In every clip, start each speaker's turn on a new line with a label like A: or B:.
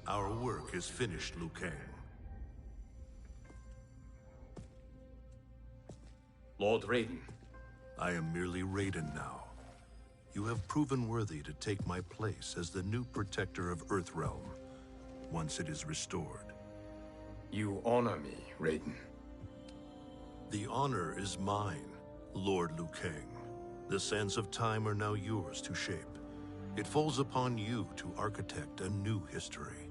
A: Our work is finished, Liu Kang.
B: Lord Raiden.
A: I am merely Raiden now. You have proven worthy to take my place as the new protector of Earthrealm, once it is restored.
B: You honor me, Raiden.
A: The honor is mine, Lord Liu Kang. The sands of time are now yours to shape. It falls upon you to architect a new history.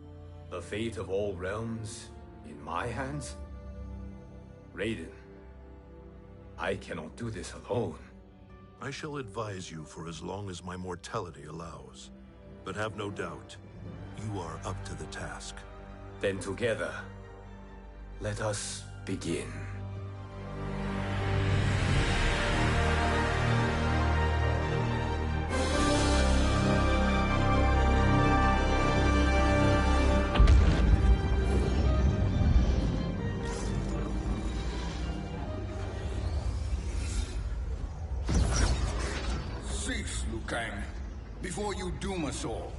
B: The fate of all realms in my hands? Raiden, I cannot do this alone.
A: I shall advise you for as long as my mortality allows. But have no doubt, you are up to the task.
B: Then together, let us begin.
C: Cease, Liu Kang, before you doom us all.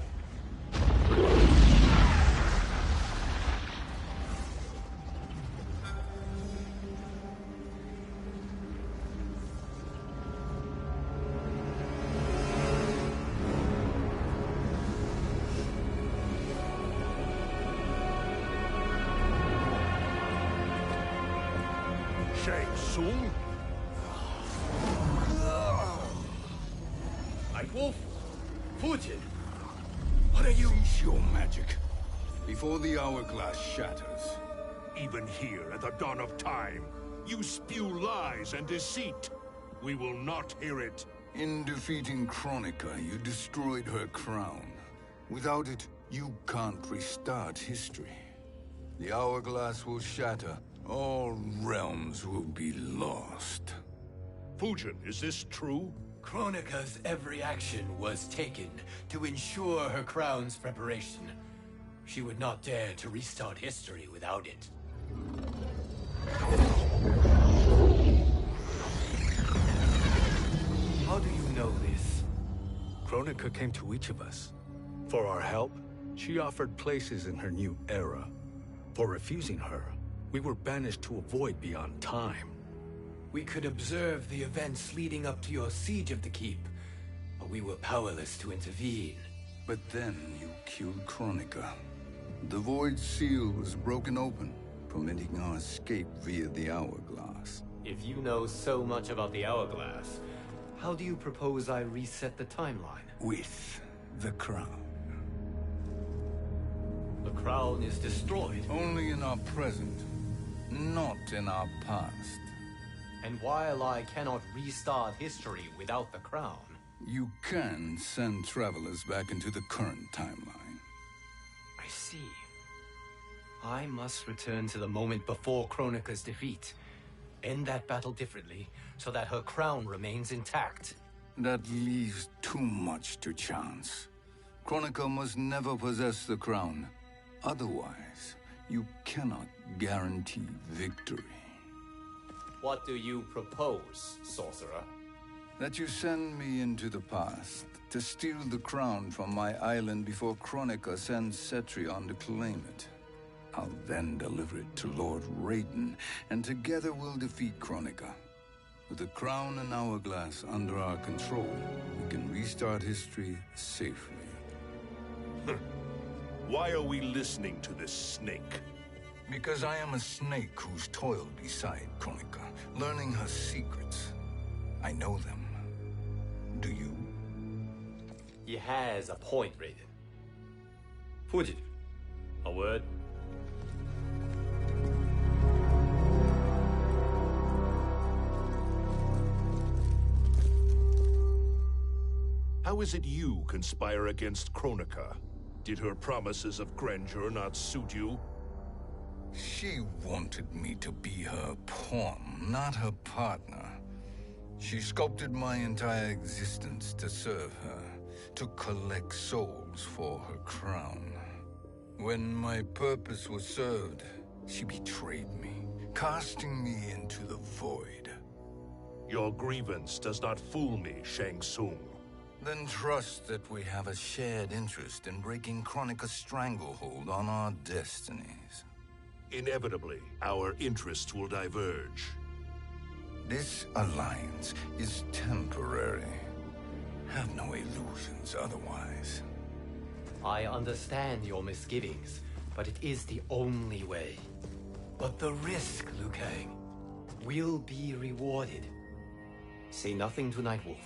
A: Shang Tsung?
B: Wolf, Fujin, what are you?
C: Cease your magic, before the hourglass shatters.
D: Even here at the dawn of time, you spew lies and deceit. We will not hear it.
C: In defeating Kronika, you destroyed her crown. Without it, you can't restart history. The hourglass will shatter. All realms will be lost.
D: Fujin, is this true?
B: Kronika's every action was taken to ensure her crown's preparation. She would not dare to restart history without it. How do you know this?
E: Kronika came to each of us. For our help, she offered places in her new era. For refusing her, we were banished to a void beyond time.
B: We could observe the events leading up to your siege of the keep, but we were powerless to intervene.
C: But then you killed Kronika. The Void Seal was broken open, permitting our escape via the hourglass.
B: If you know so much about the hourglass, how do you propose I reset the timeline?
C: With the crown.
B: The crown is destroyed.
C: Only in our present, not in our past.
B: And while I cannot restart history without the crown...
C: You can send travelers back into the current timeline.
B: I see. I must return to the moment before Kronika's defeat. End that battle differently, so that her crown remains intact.
C: That leaves too much to chance. Kronika must never possess the crown. Otherwise, you cannot guarantee victory.
B: What do you propose, sorcerer?
C: That you send me into the past to steal the crown from my island before Kronika sends Cetrion to claim it. I'll then deliver it to Lord Raiden, and together we'll defeat Kronika. With the crown and hourglass under our control, we can restart history safely.
D: Why are we listening to this snake?
C: Because I am a snake who's toiled beside Kronika, learning her secrets. I know them. Do you?
B: He has a point, Raiden. Fujin, a word?
D: How is it you conspire against Kronika? Did her promises of grandeur not suit you?
C: She wanted me to be her pawn, not her partner. She sculpted my entire existence to serve her, to collect souls for her crown. When my purpose was served, she betrayed me, casting me into the void.
D: Your grievance does not fool me, Shang Tsung.
C: Then trust that we have a shared interest in breaking Kronika's stranglehold on our destinies.
D: Inevitably, our interests will diverge.
C: This alliance is temporary. Have no illusions otherwise.
B: I understand your misgivings, but it is the only way. But the risk, Liu Kang, will be rewarded. Say nothing to Nightwolf.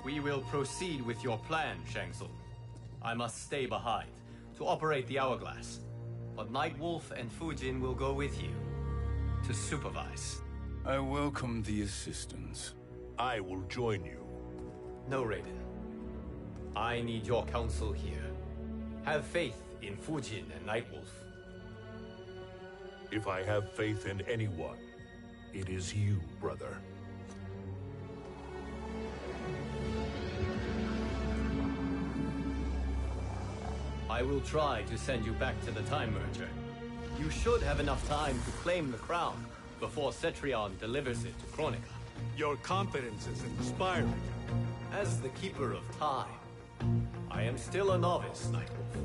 B: We will proceed with your plan, Shang Tsung. I must stay behind to operate the Hourglass. But Nightwolf and Fujin will go with you to supervise.
C: I welcome the assistance.
D: I will join you.
B: No, Raiden. I need your counsel here. Have faith in Fujin and Nightwolf.
D: If I have faith in anyone, it is you, brother.
B: I will try to send you back to the Time Merger. You should have enough time to claim the crown before Cetrion delivers it to Kronika.
E: Your confidence is inspiring.
B: As the Keeper of Time, I am still a novice, Nightwolf.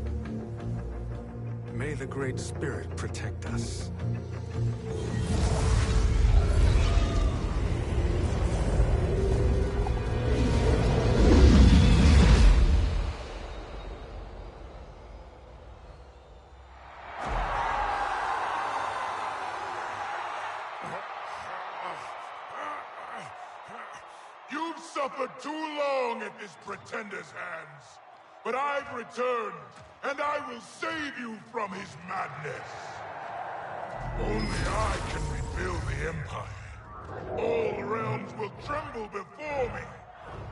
E: May the Great Spirit protect us.
F: You've suffered too long at this pretender's hands. But I've returned, and I will save you from his madness. Only I can rebuild the Empire. All realms will tremble before me.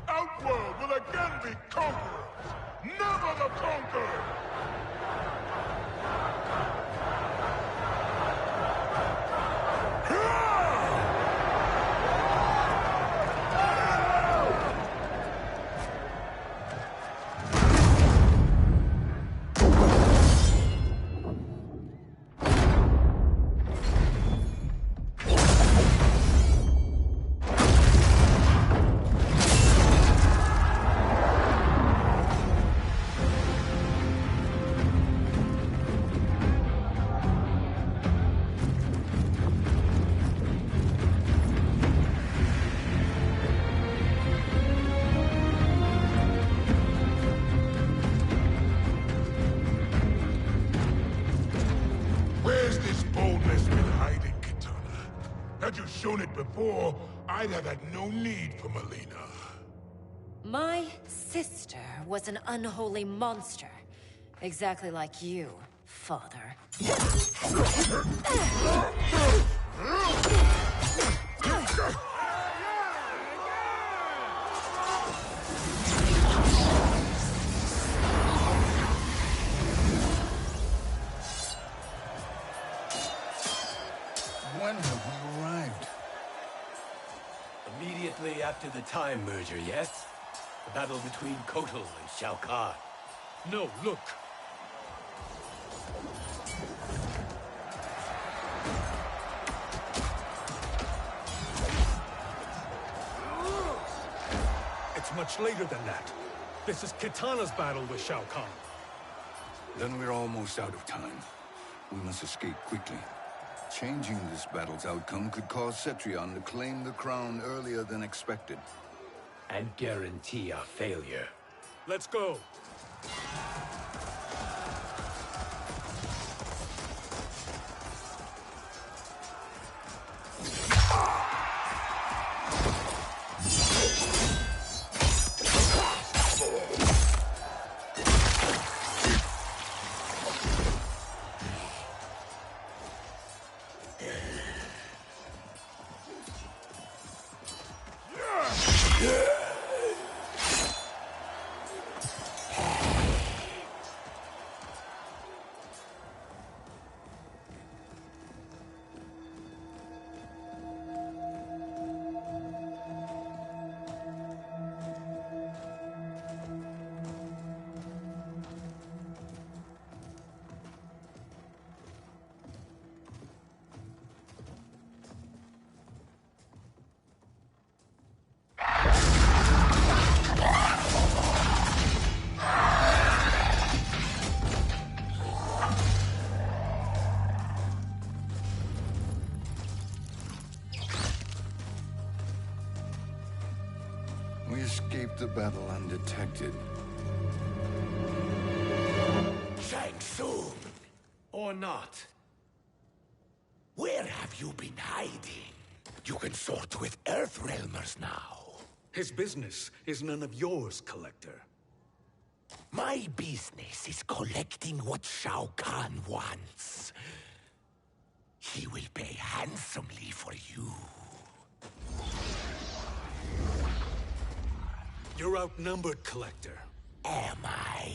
F: Outworld will again be conquerors, never the conquered! Had you shown it before, I'd have had no need for Melina.
G: My sister was an unholy monster. Exactly like you, father.
C: When have we arrived?
B: Immediately after the Time Merger, yes? The battle between Kotal and Shao Kahn.
E: No, look. It's much later than that. This is Kitana's battle with Shao Kahn.
C: Then we're almost out of time. We must escape quickly. Changing this battle's outcome could cause Cetrion to claim the crown earlier than expected.
B: And guarantee our failure.
E: Let's go.
C: escaped the battle undetected.
H: Shang Tsung!
B: Or not.
H: Where have you been hiding? You can sort with Earthrealmers now.
E: His business is none of yours, Collector.
H: My business is collecting what Shao Kahn wants. He will pay handsomely for you.
E: You're outnumbered, Collector.
H: Am I?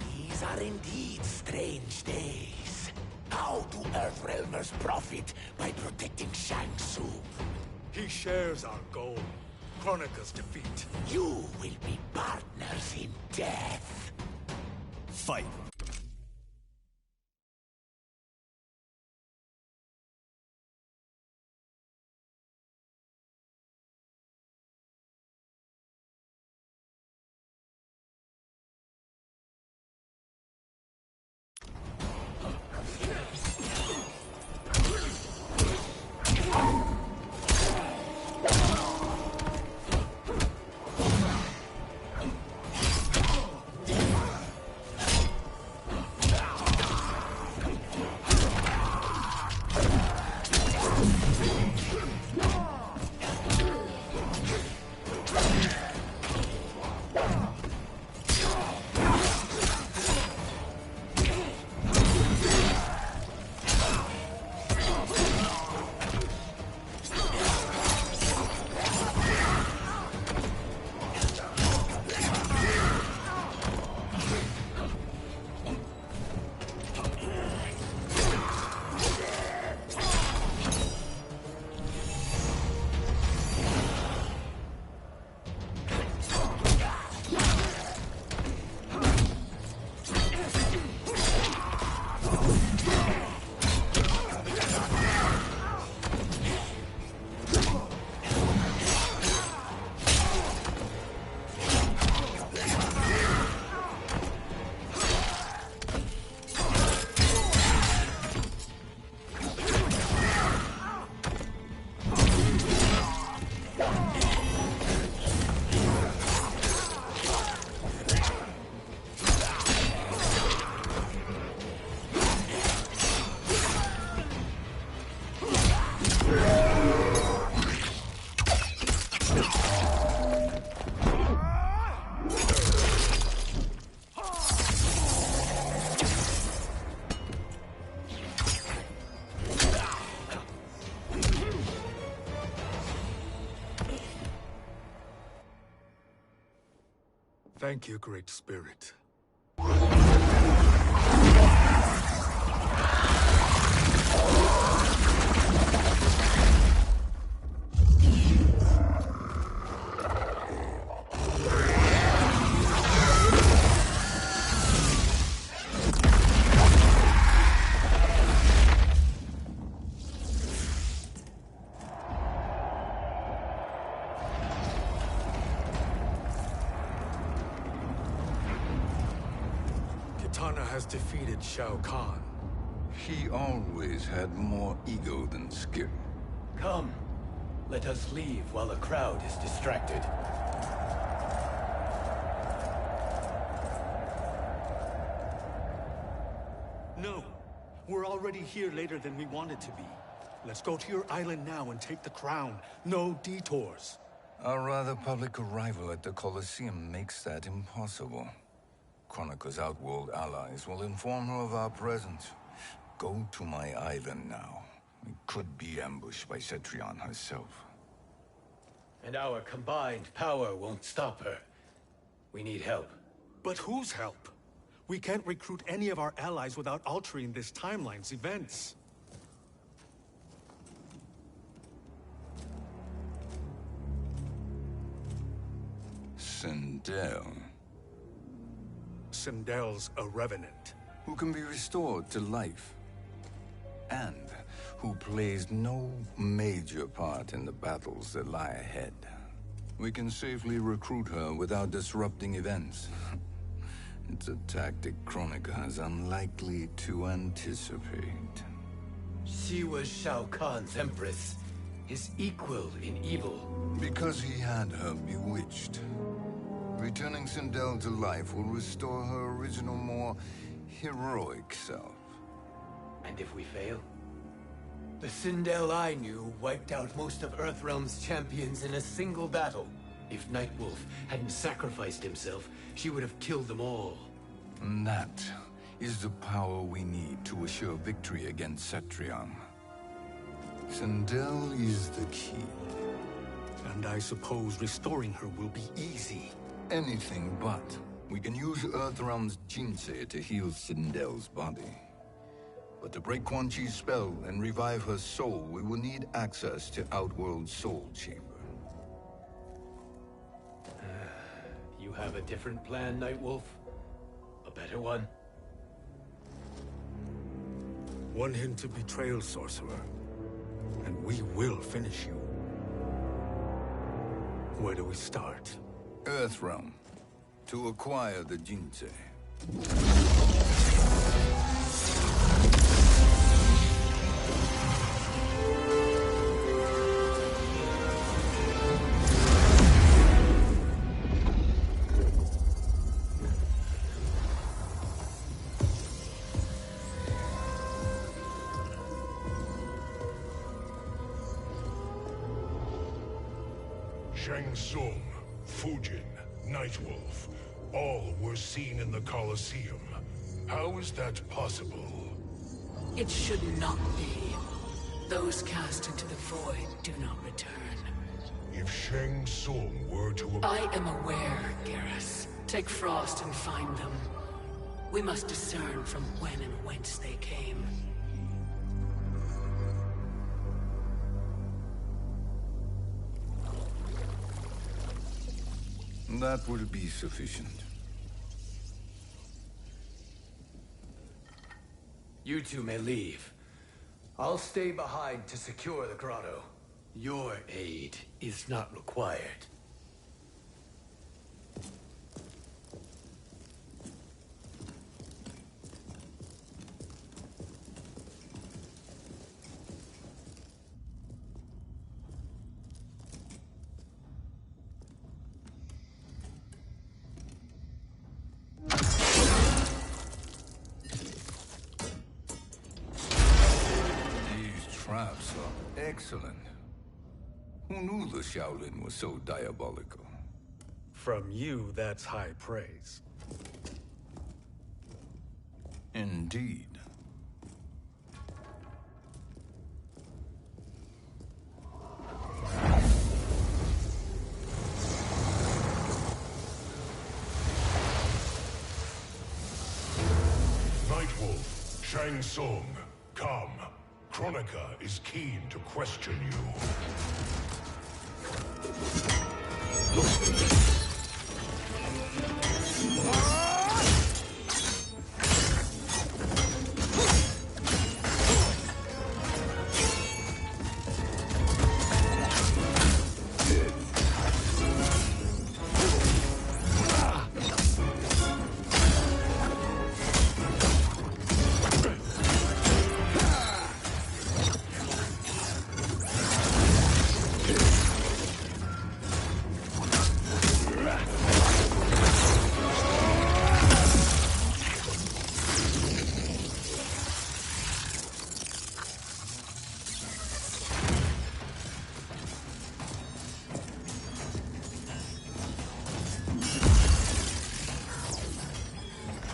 H: These are indeed strange days. How do Earthrealmers profit by protecting Shang Tsung?
E: He shares our goal. Kronika's defeat.
H: You will be partners in death.
I: Fight.
E: Thank you, Great Spirit. Kitana has defeated Shao Kahn.
C: He always had more ego than skill.
B: Come, let us leave while the crowd is distracted.
E: No, we're already here later than we wanted to be. Let's go to your island now and take the crown. No detours.
C: Our rather public arrival at the Colosseum makes that impossible. Kronika's outworld allies will inform her of our presence. Go to my island now. We could be ambushed by Cetrion herself.
B: And our combined power won't stop her. We need help.
E: But whose help? We can't recruit any of our allies without altering this timeline's events.
C: Sindel,
E: Sindel's a revenant.
C: who can be restored to life, and who plays no major part in the battles that lie ahead. We can safely recruit her without disrupting events. It's a tactic Kronika is unlikely to anticipate.
B: She was Shao Kahn's empress, his equal in evil.
C: Because he had her bewitched. Returning Sindel to life will restore her original, more heroic self.
B: And if we fail? The Sindel I knew wiped out most of Earthrealm's champions in a single battle. If Nightwolf hadn't sacrificed himself, she would have killed them all.
C: And that is the power we need to assure victory against Cetrion. Sindel is the key.
E: And I suppose restoring her will be easy.
C: Anything but. We can use Earthrealm's Jinsei to heal Sindel's body. But to break Quan Chi's spell and revive her soul, we will need access to Outworld's Soul Chamber.
B: You have a different plan, Nightwolf? A better one?
E: One hint of betrayal, sorcerer, and we will finish you. Where do we start?
C: Earthrealm. To acquire the Jinsei.
F: Shang Tsung, Fujin, Nightwolf, all were seen in the Colosseum. How is that possible?
I: It should not be. Those cast into the void do not return.
F: If Shang Tsung were to...
I: I am aware, Garrus. Take Frost and find them. We must discern from when and whence they came.
C: That will be sufficient.
B: You two may leave. I'll stay behind to secure the grotto. Your aid is not required.
C: Traps are excellent. Who knew the Shaolin was so diabolical?
E: From you, that's high praise.
C: Indeed.
F: Nightwolf, Shang Tsung, come. Kronika is keen to question you.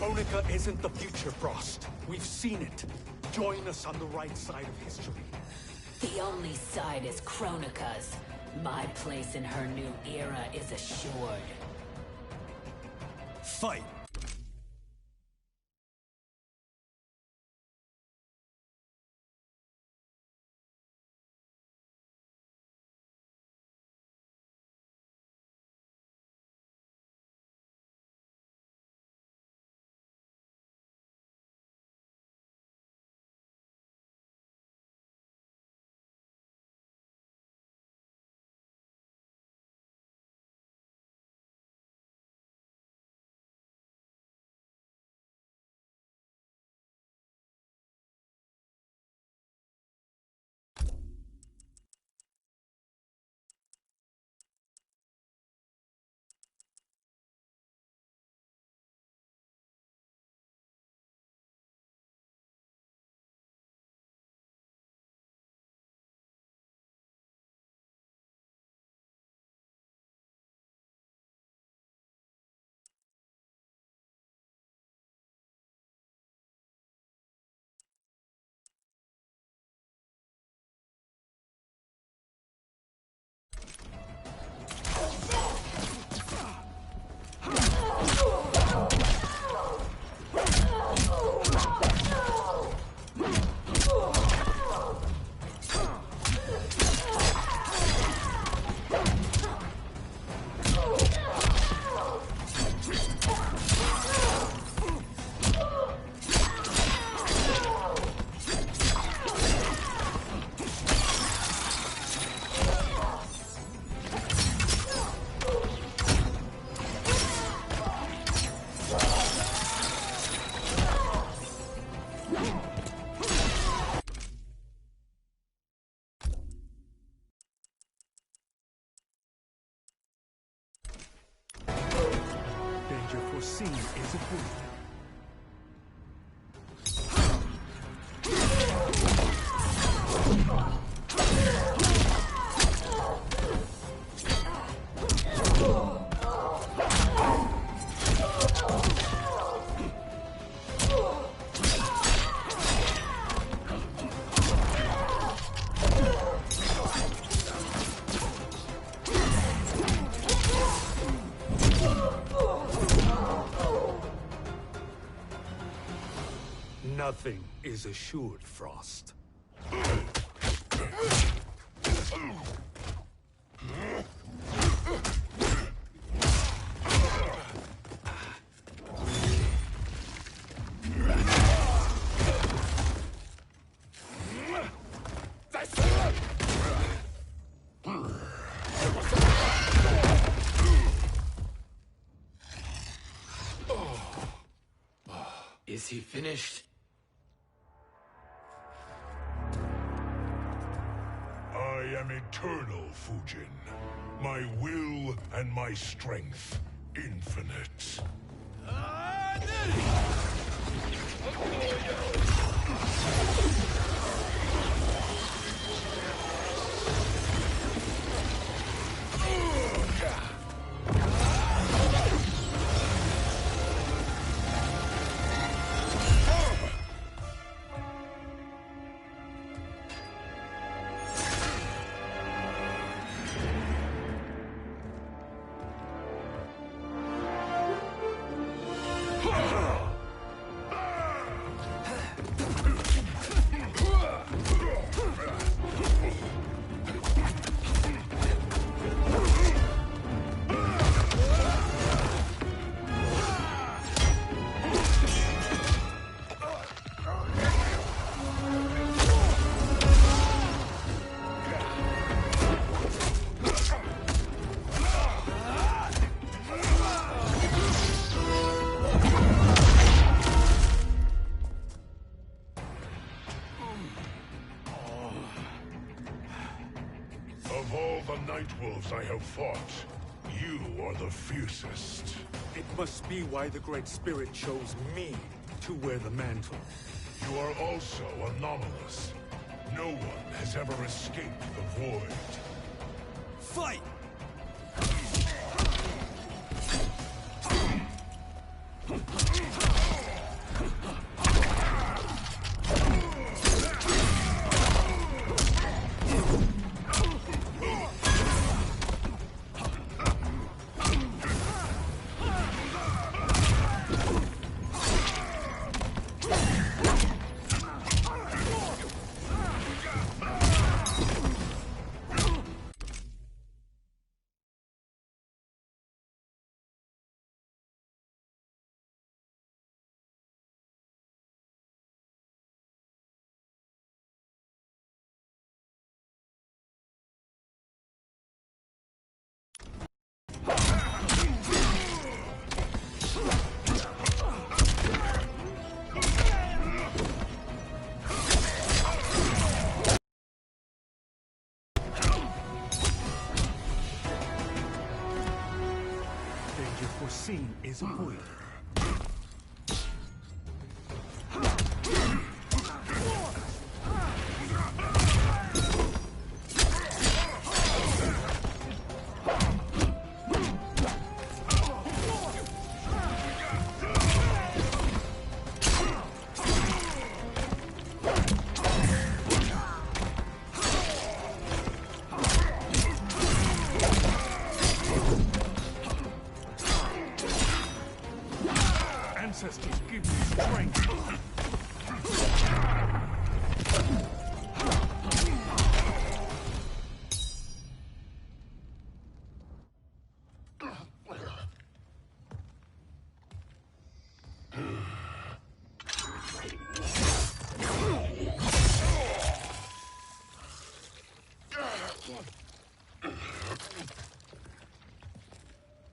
E: Kronika isn't the future, Frost. We've seen it. Join us on the right side of history.
I: The only side is Kronika's. My place in her new era is assured.
E: Fight! foreseen is avoided. Nothing is assured, Frost.
B: Is he finished?
F: I am eternal, Fujin. My will and my strength, infinite. Of all the Nightwolves I have fought, you are the fiercest.
E: It must be why the Great Spirit chose me to wear the mantle.
F: You are also anomalous. No one has ever escaped the void.
E: Fight! Danger foreseen is avoided. Ancestors give me strength.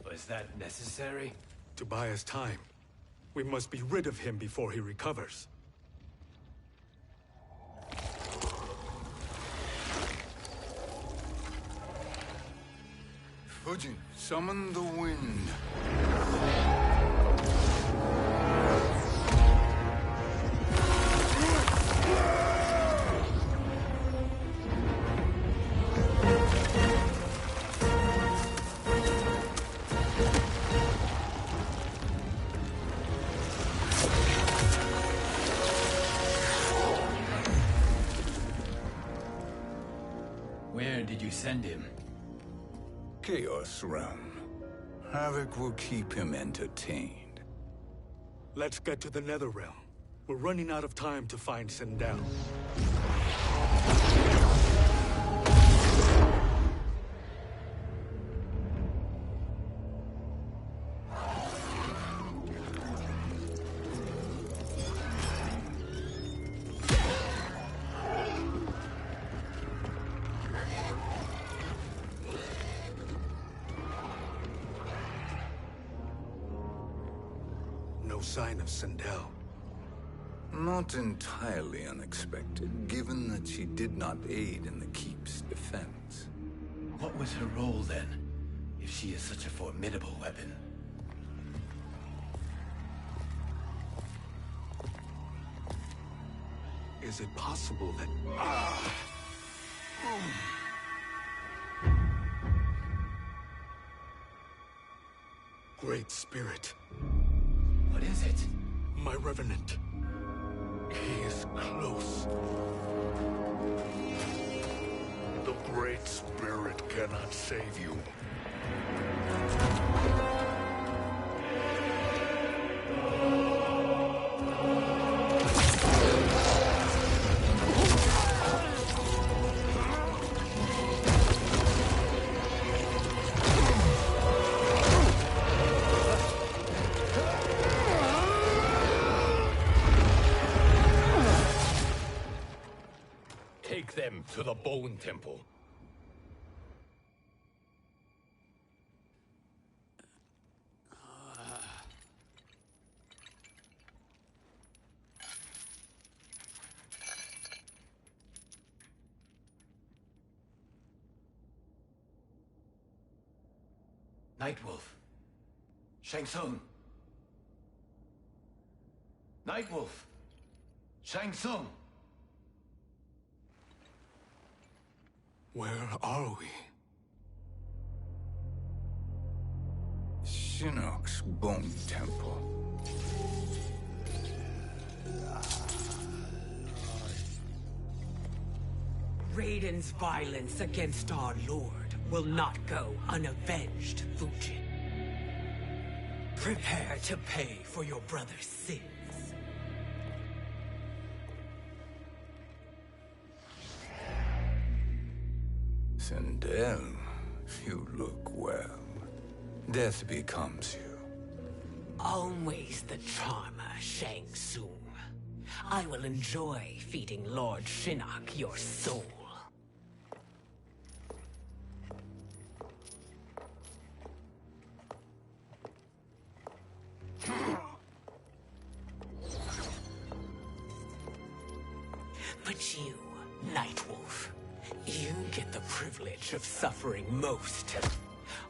B: Was that necessary?
E: To buy us time. We must be rid of him before he recovers.
C: Fujin, summon the wind.
B: Where did you send him?
C: Chaos Realm. Havoc will keep him entertained.
E: Let's get to the Netherrealm. We're running out of time to find Sindel. No sign of Sindel.
C: Not entirely unexpected, given that she did not aid in the Keep's defense.
B: What was her role then, if she is such a formidable weapon?
E: Is it possible that... Great Spirit.
B: What is it?
E: My Revenant. He is close.
D: The Great Spirit cannot save you.
B: Take them to the Bone Temple. Nightwolf. Shang Tsung. Nightwolf. Shang Tsung.
E: Where are we?
C: Shinnok's Bone Temple.
J: Raiden's violence against our Lord will not go unavenged, Fujin. Prepare to pay for your brother's sins.
C: Sindel, you look well. Death becomes you.
J: Always the charmer, Shang Tsung. I will enjoy feeding Lord Shinnok your soul. But you, Nightwolf, you get the privilege of suffering most.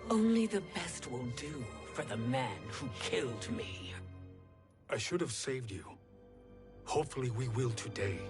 J: Only the best will do for the man who killed me.
E: I should have saved you. Hopefully we will today.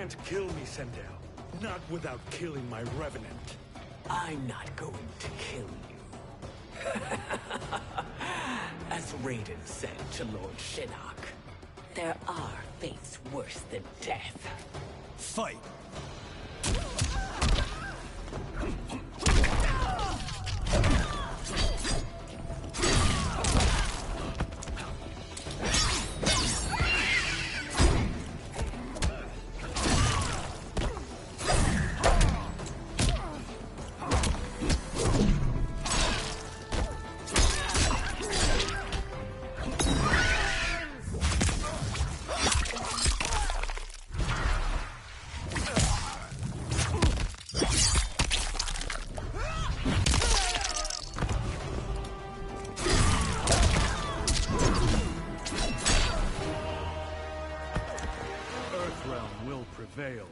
E: can't kill me, Sendel. Not without killing my revenant.
J: I'm not going to kill you. As Raiden said to Lord Shinnok, there are fates worse than death.
E: Fight! Earthrealm will prevail.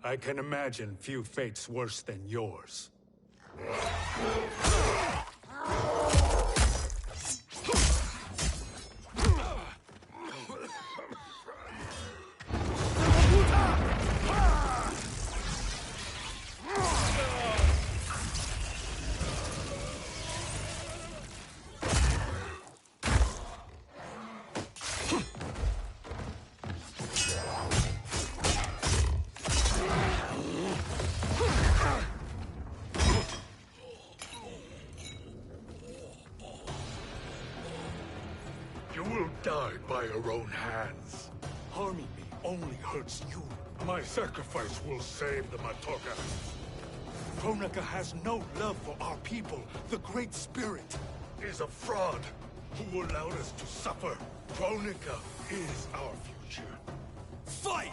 E: I can imagine few fates worse than yours. You will die by your own hands. Harming me only hurts you. My sacrifice will save the Matoga. Kronika has no love for our people. The Great Spirit is a fraud who allowed us to suffer. Kronika is our future. Fight!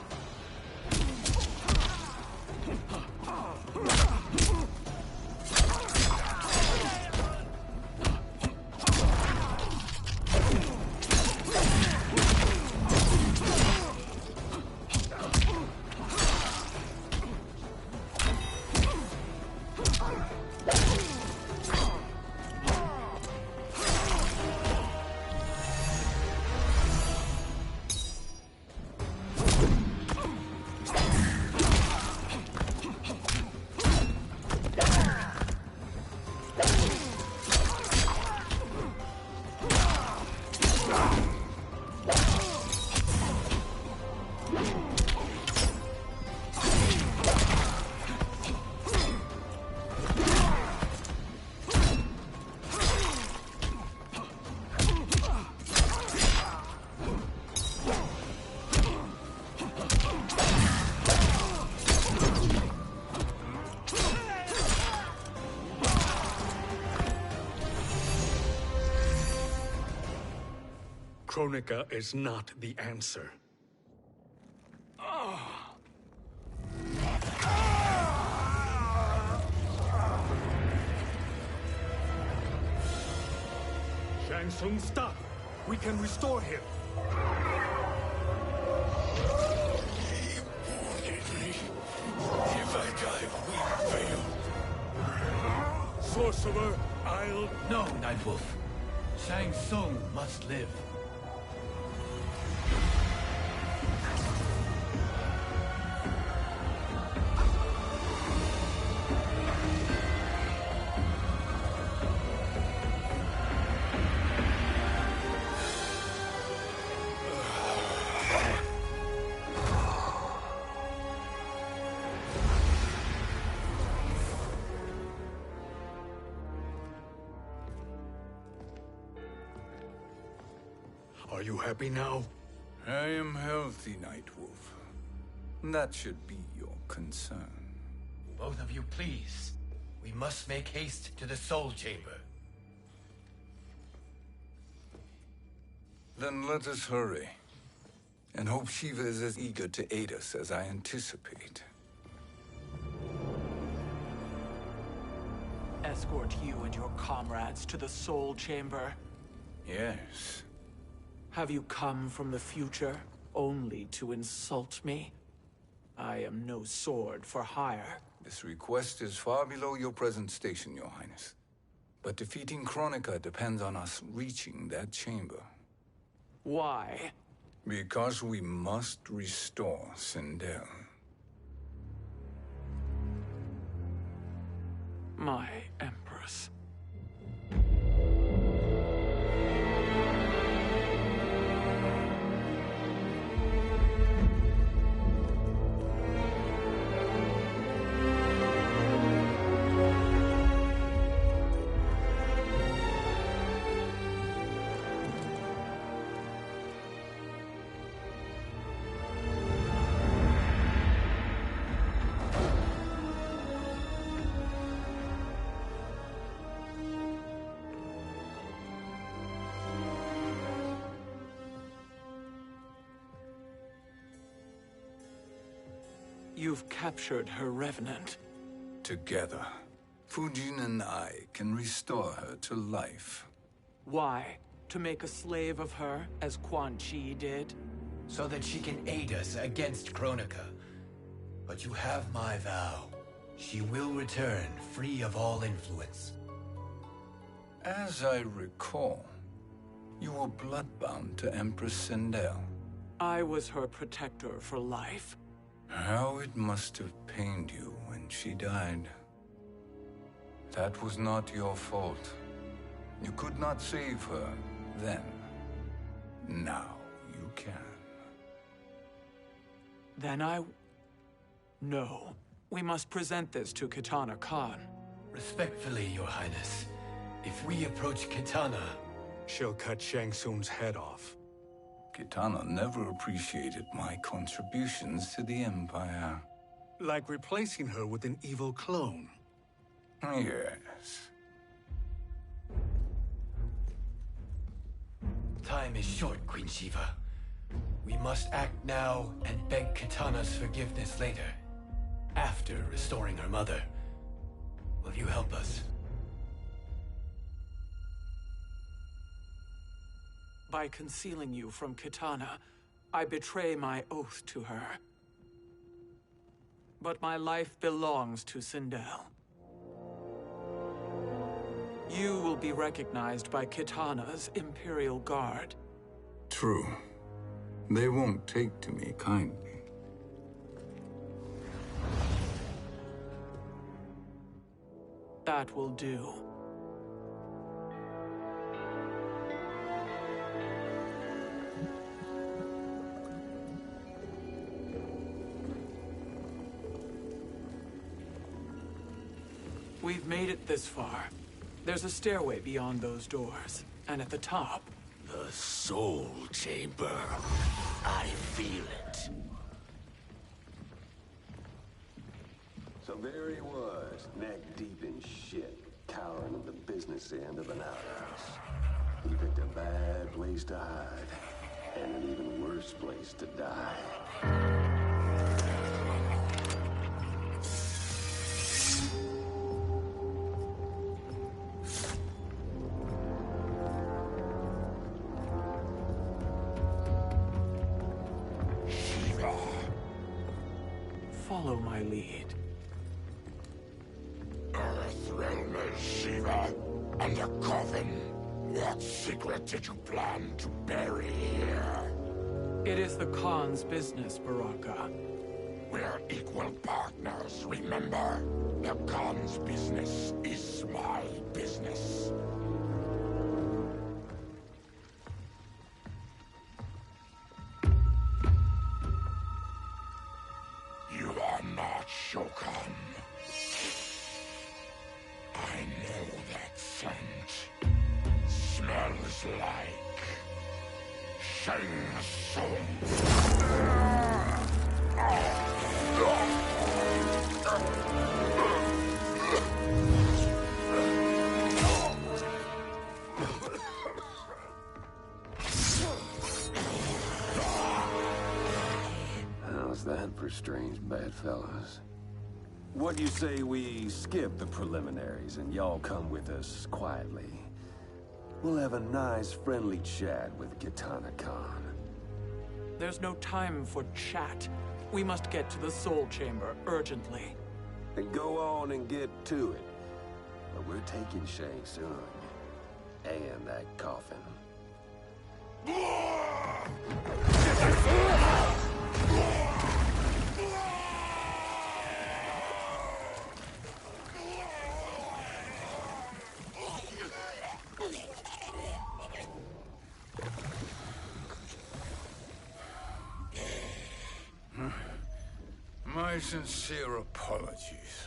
E: Kronika is not the answer. Shang Tsung, stop! We can restore him!
H: If I die, we fail.
E: Sorcerer, I'll...
K: No, Nightwolf. Shang Tsung must live.
E: Are you happy now?
C: I am healthy, Nightwolf. That should be your concern.
K: Both of you, please. We must make haste to the Soul Chamber.
C: Then let us hurry. And hope Shiva is as eager to aid us as I anticipate.
L: Escort you and your comrades to the Soul Chamber?
C: Yes.
L: Have you come from the future only to insult me? I am no sword for hire.
C: This request is far below your present station, Your Highness. But defeating Kronika depends on us reaching that chamber.
L: Why?
C: Because we must restore Sindel.
L: My Empress. You've captured her revenant.
C: Together, Fujin and I can restore her to life.
L: Why? To make a slave of her, as Quan Chi did?
B: So that she can aid us against Kronika. But you have my vow. She will return free of all influence.
C: As I recall, you were bloodbound to Empress Sindel.
L: I was her protector for life.
C: How it must have pained you when she died. That was not your fault. You could not save her then. Now you can.
L: Then No. We must present this to Kitana Khan.
B: Respectfully, Your Highness, if we approach Kitana...
E: She'll cut Shang Tsung's head off.
C: Kitana never appreciated my contributions to the Empire.
E: Like replacing her with an evil clone.
C: Yes.
B: Time is short, Queen Shiva. We must act now and beg Kitana's forgiveness later. After restoring her mother. Will you help us?
L: By concealing you from Kitana, I betray my oath to her. But my life belongs to Sindel. You will be recognized by Kitana's Imperial Guard.
C: True. They won't take to me kindly.
L: That will do. We've made it this far. There's a stairway beyond those doors, and at the top...
H: The Soul Chamber. I feel it.
M: So there he was, neck deep in shit, cowering at the business end of an outhouse. He picked a bad place to hide, and an even worse place to die.
L: Follow my lead.
H: Earth realm is Shiva, and a coven. What secret did you plan to bury here?
L: It is the Khan's business, Baraka.
H: We're equal partners, remember? The Khan's business is my business. You are not Shokan. I know that scent. Smells like Shang Tsung.
M: for strange bedfellows. What do you say we skip the preliminaries and y'all come with us quietly? We'll have a nice, friendly chat with Kitana Khan.
L: There's no time for chat. We must get to the Soul Chamber urgently.
M: Then go on and get to it. But we're taking Shang Tsung. And that coffin.
C: My sincere apologies.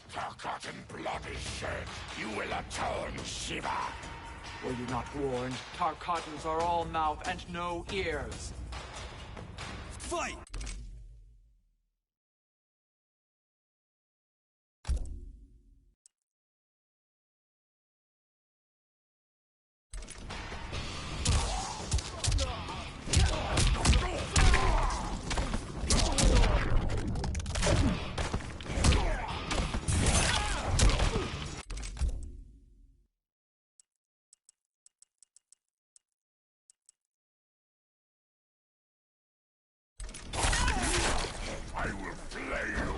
H: Forgotten blood is shed. You will atone, Shiva.
L: Were you not warned? Tarkatans are all mouth and no ears.
C: Fight!
H: I will flay you.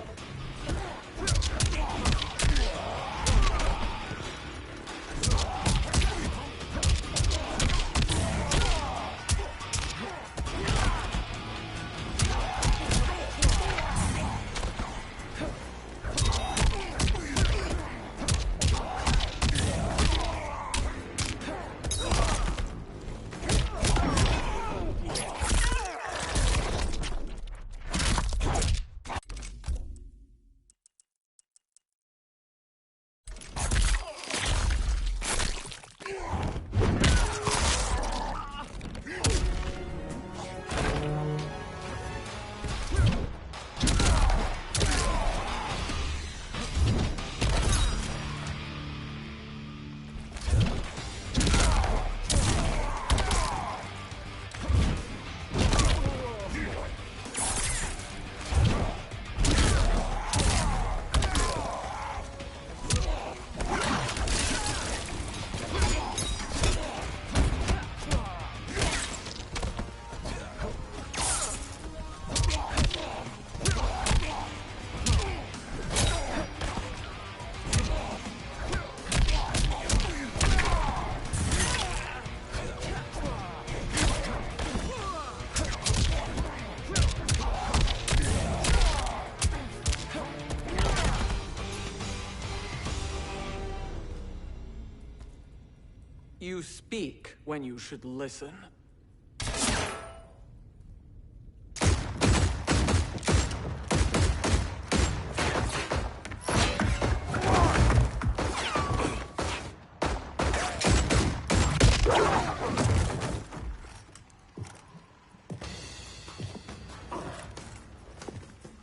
L: You speak when you should listen.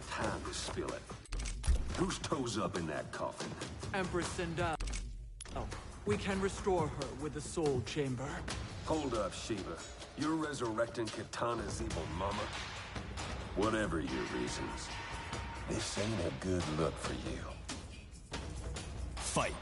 M: Time to spill it. Whose toes up in that coffin?
L: Empress Sindel. We can restore her with the Soul Chamber.
M: Hold up, Shiva. You're resurrecting Kitana's evil mama? Whatever your reasons, this ain't a good look for you.
C: Fight!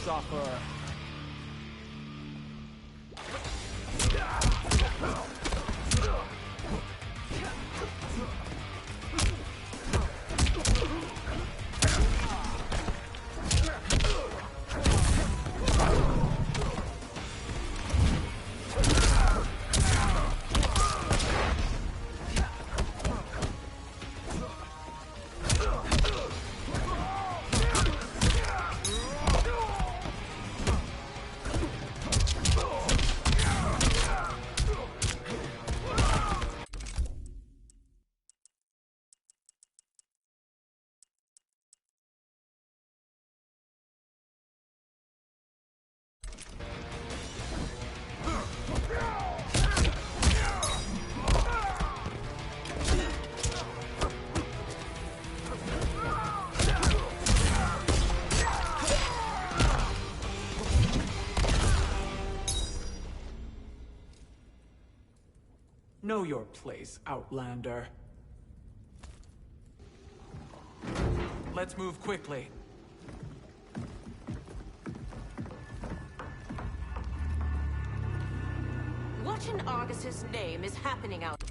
L: suffer. Know your place, Outlander. Let's move quickly.
N: What in Argus's name is happening out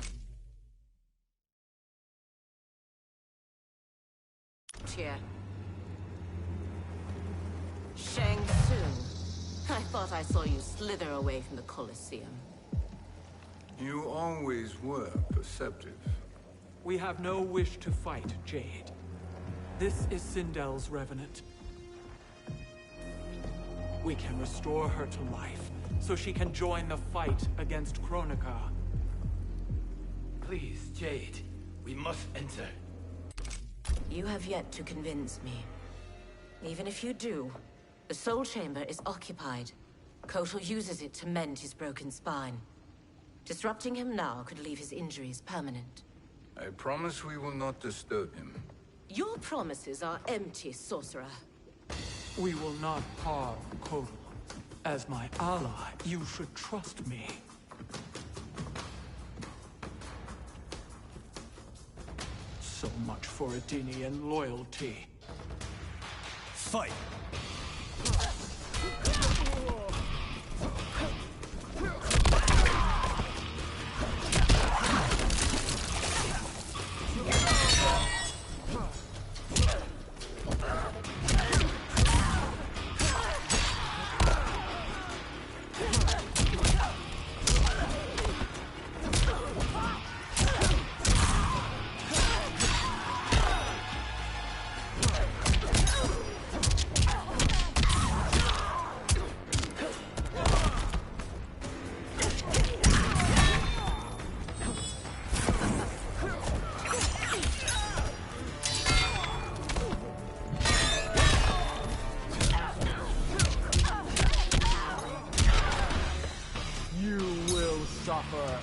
N: here? Shang Tsung. I thought I saw you slither away from the Colosseum.
C: You always were perceptive.
L: We have no wish to fight, Jade. This is Sindel's Revenant. We can restore her to life, so she can join the fight against Kronika.
B: Please, Jade. We must enter.
N: You have yet to convince me. Even if you do, the Soul Chamber is occupied. Kotal uses it to mend his broken spine. Disrupting him now could leave his injuries permanent.
C: I promise we will not disturb him.
N: Your promises are empty, sorcerer.
L: We will not harm Kotal. As my ally, you should trust me. So much for Adenian loyalty.
K: Fight!
L: Suffer.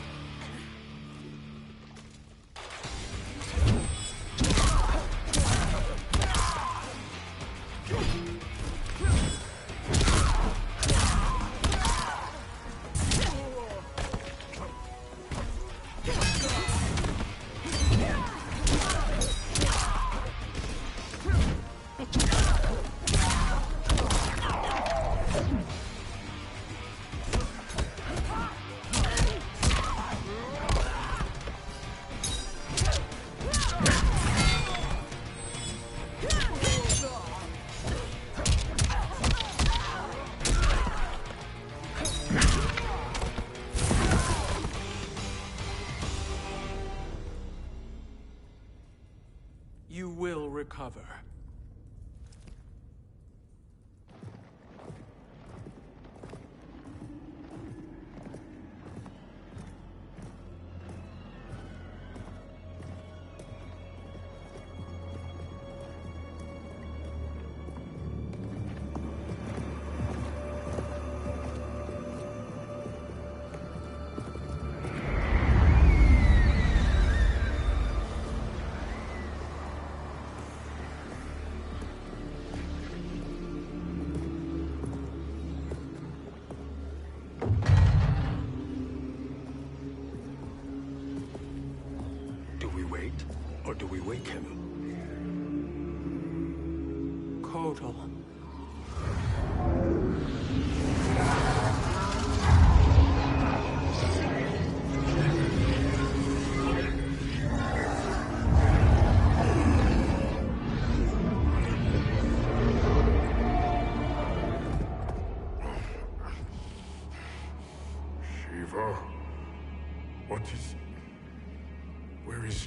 L: You will recover.
K: Or do we wake him?
L: Kotal.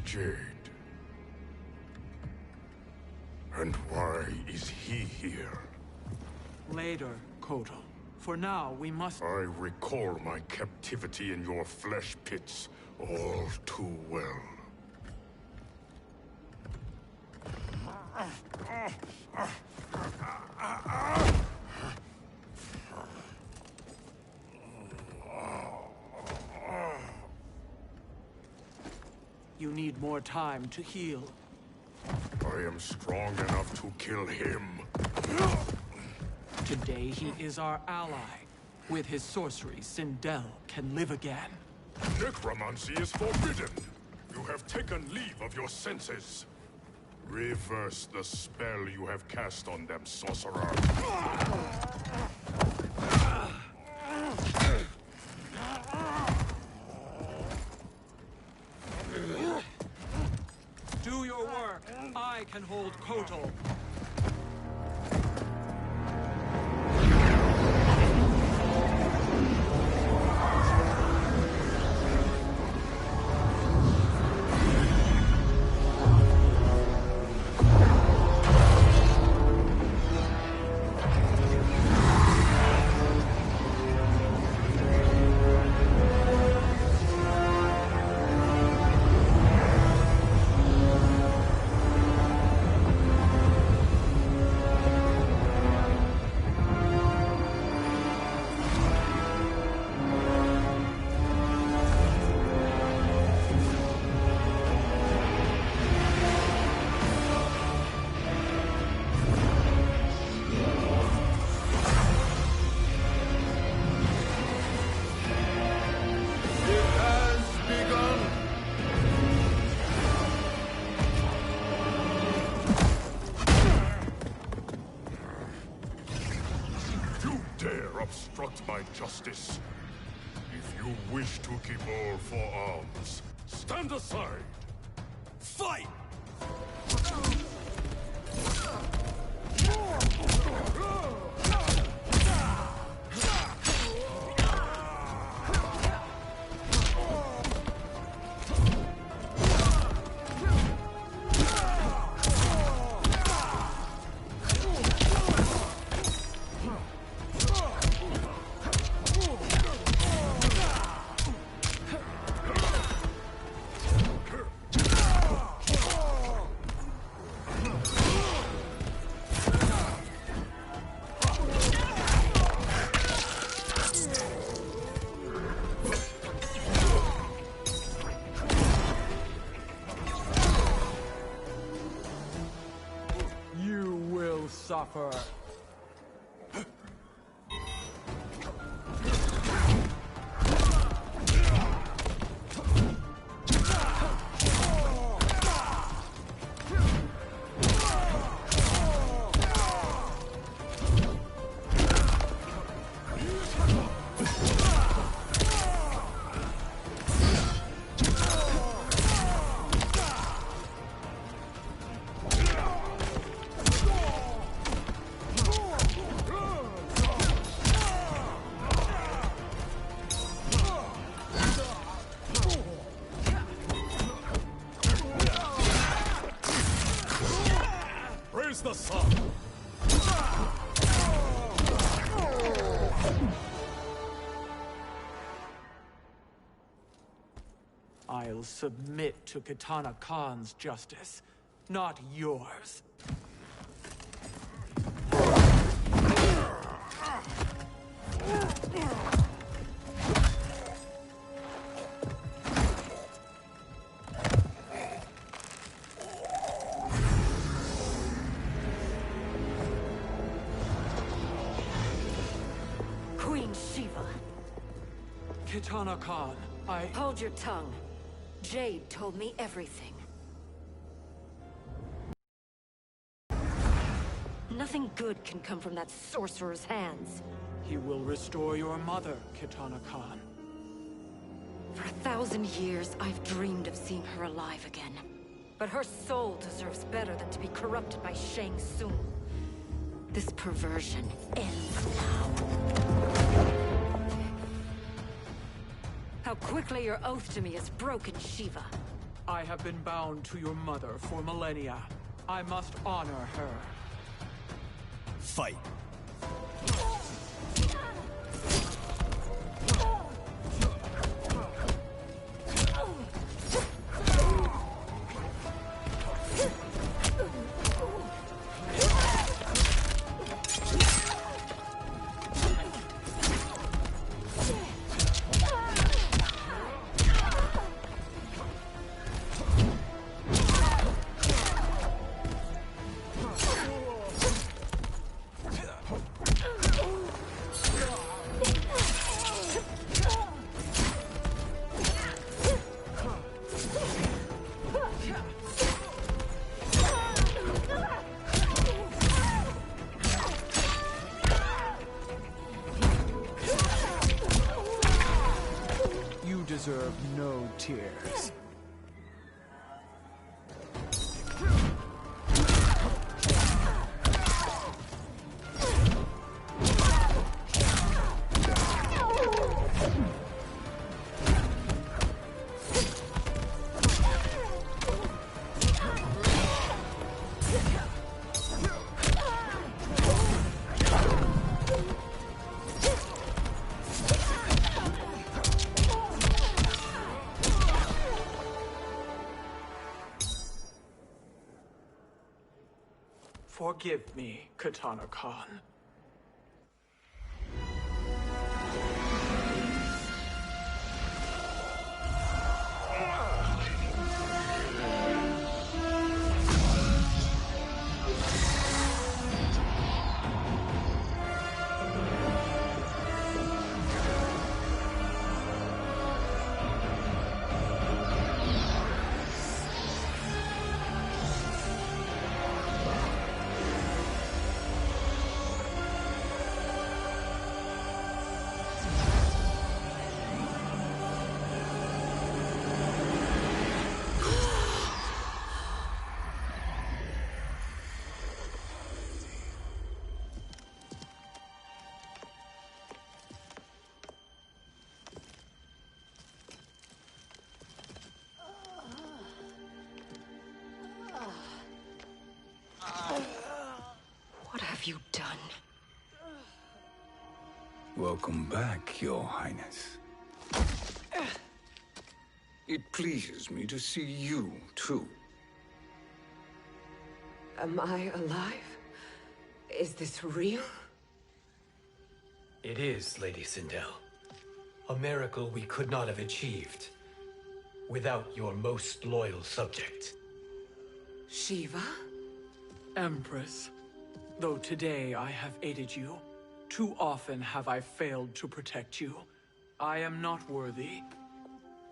F: Jade. And why is he here?
L: Later, Kotal. For now, we must...
F: I recall my captivity in your flesh pits all too well.
L: You need more time to heal.
F: I am strong enough to kill him.
L: Today he is our ally. With his sorcery, Sindel can live again.
F: Necromancy is forbidden. You have taken leave of your senses. Reverse the spell you have cast on them, sorcerer.
L: Do your work. I can hold Kotal.
F: Obstruct my justice. If you wish to keep all four arms, stand aside. Fight!
L: Suffer.
F: The sun.
L: I'll submit to Kitana Khan's justice, not yours. Kitana Khan,
G: Hold your tongue. Jade told me everything. Nothing good can come from that sorcerer's hands.
L: He will restore your mother, Kitana Khan.
G: For 1,000 years, I've dreamed of seeing her alive again. But her soul deserves better than to be corrupted by Shang Tsung. This perversion ends now. How quickly your oath to me is broken, Shiva.
L: I have been bound to your mother for millennia. I must honor her.
O: Fight.
L: Deserve no tears. Forgive me, Katana Khan.
G: What have you done?
C: Welcome back, Your Highness. It pleases me to see you, too.
I: Am I alive? Is this real?
B: It is, Lady Sindel. A miracle we could not have achieved without your most loyal subject.
I: Shiva?
L: Empress, though today I have aided you, too often have I failed to protect you. I am not worthy.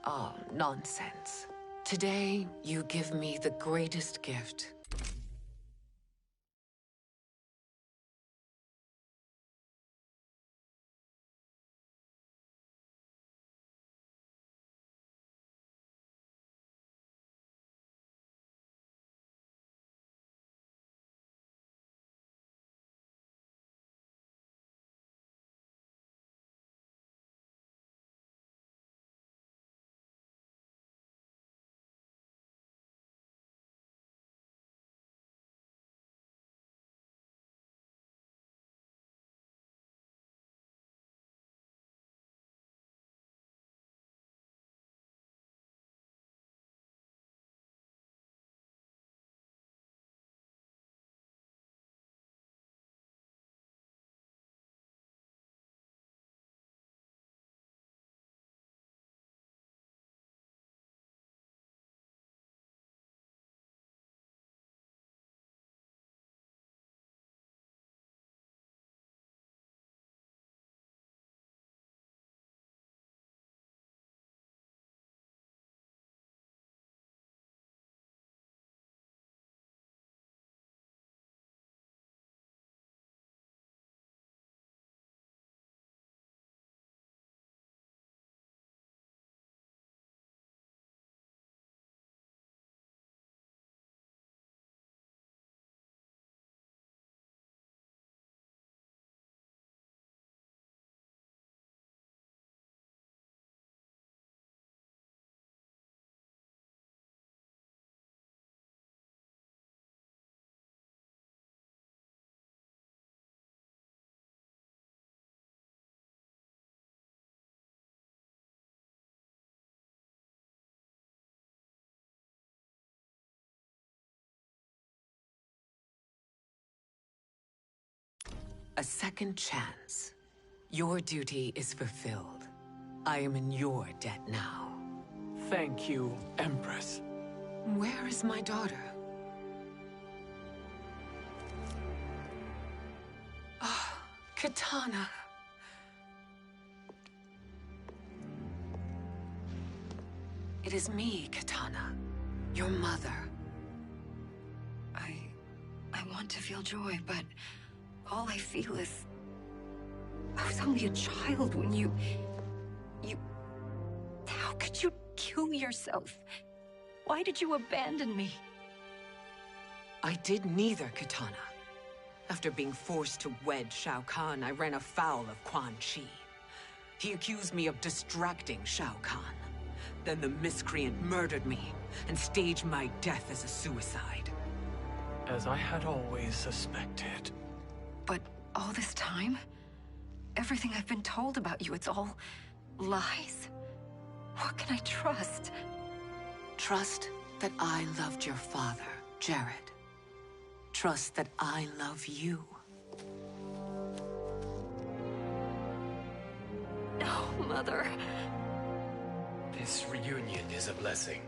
I: Oh, nonsense. Today, you give me the greatest gift.
J: A second chance. Your duty is fulfilled. I am in your debt now.
L: Thank you, Empress.
J: Where is my daughter? Ah, Katana. It is me, Katana. Your mother.
G: I want to feel joy, but all I feel is... I was only a child when you... How could you kill yourself? Why did you abandon me?
J: I did neither, Katana. After being forced to wed Shao Kahn, I ran afoul of Quan Chi. He accused me of distracting Shao Kahn. Then the miscreant murdered me and staged my death as a suicide.
L: As I had always suspected.
G: But all this time? Everything I've been told about you, it's all lies? What can I trust?
J: Trust that I loved your father, Jared. Trust that I love you.
G: No, Mother.
B: This reunion is a blessing,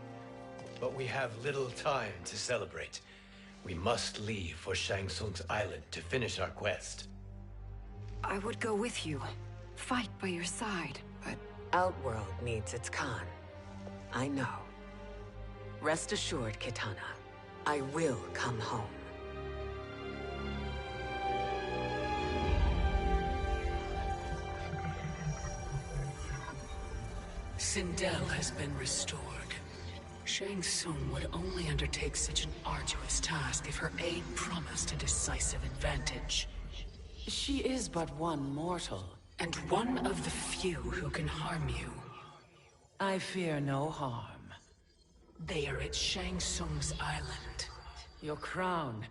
B: but we have little time to celebrate. We must leave for Shang Tsung's island to finish our quest.
G: I would go with you, fight by your side, but...
J: Outworld needs its Khan. I know. Rest assured, Kitana. I will come home.
I: Sindel has been restored. Shang Tsung would only undertake such an arduous task if her aid promised a decisive advantage. She is but one mortal, and one of the few who can harm you.
P: I fear no harm.
I: They are at Shang Tsung's island.
P: Your crown,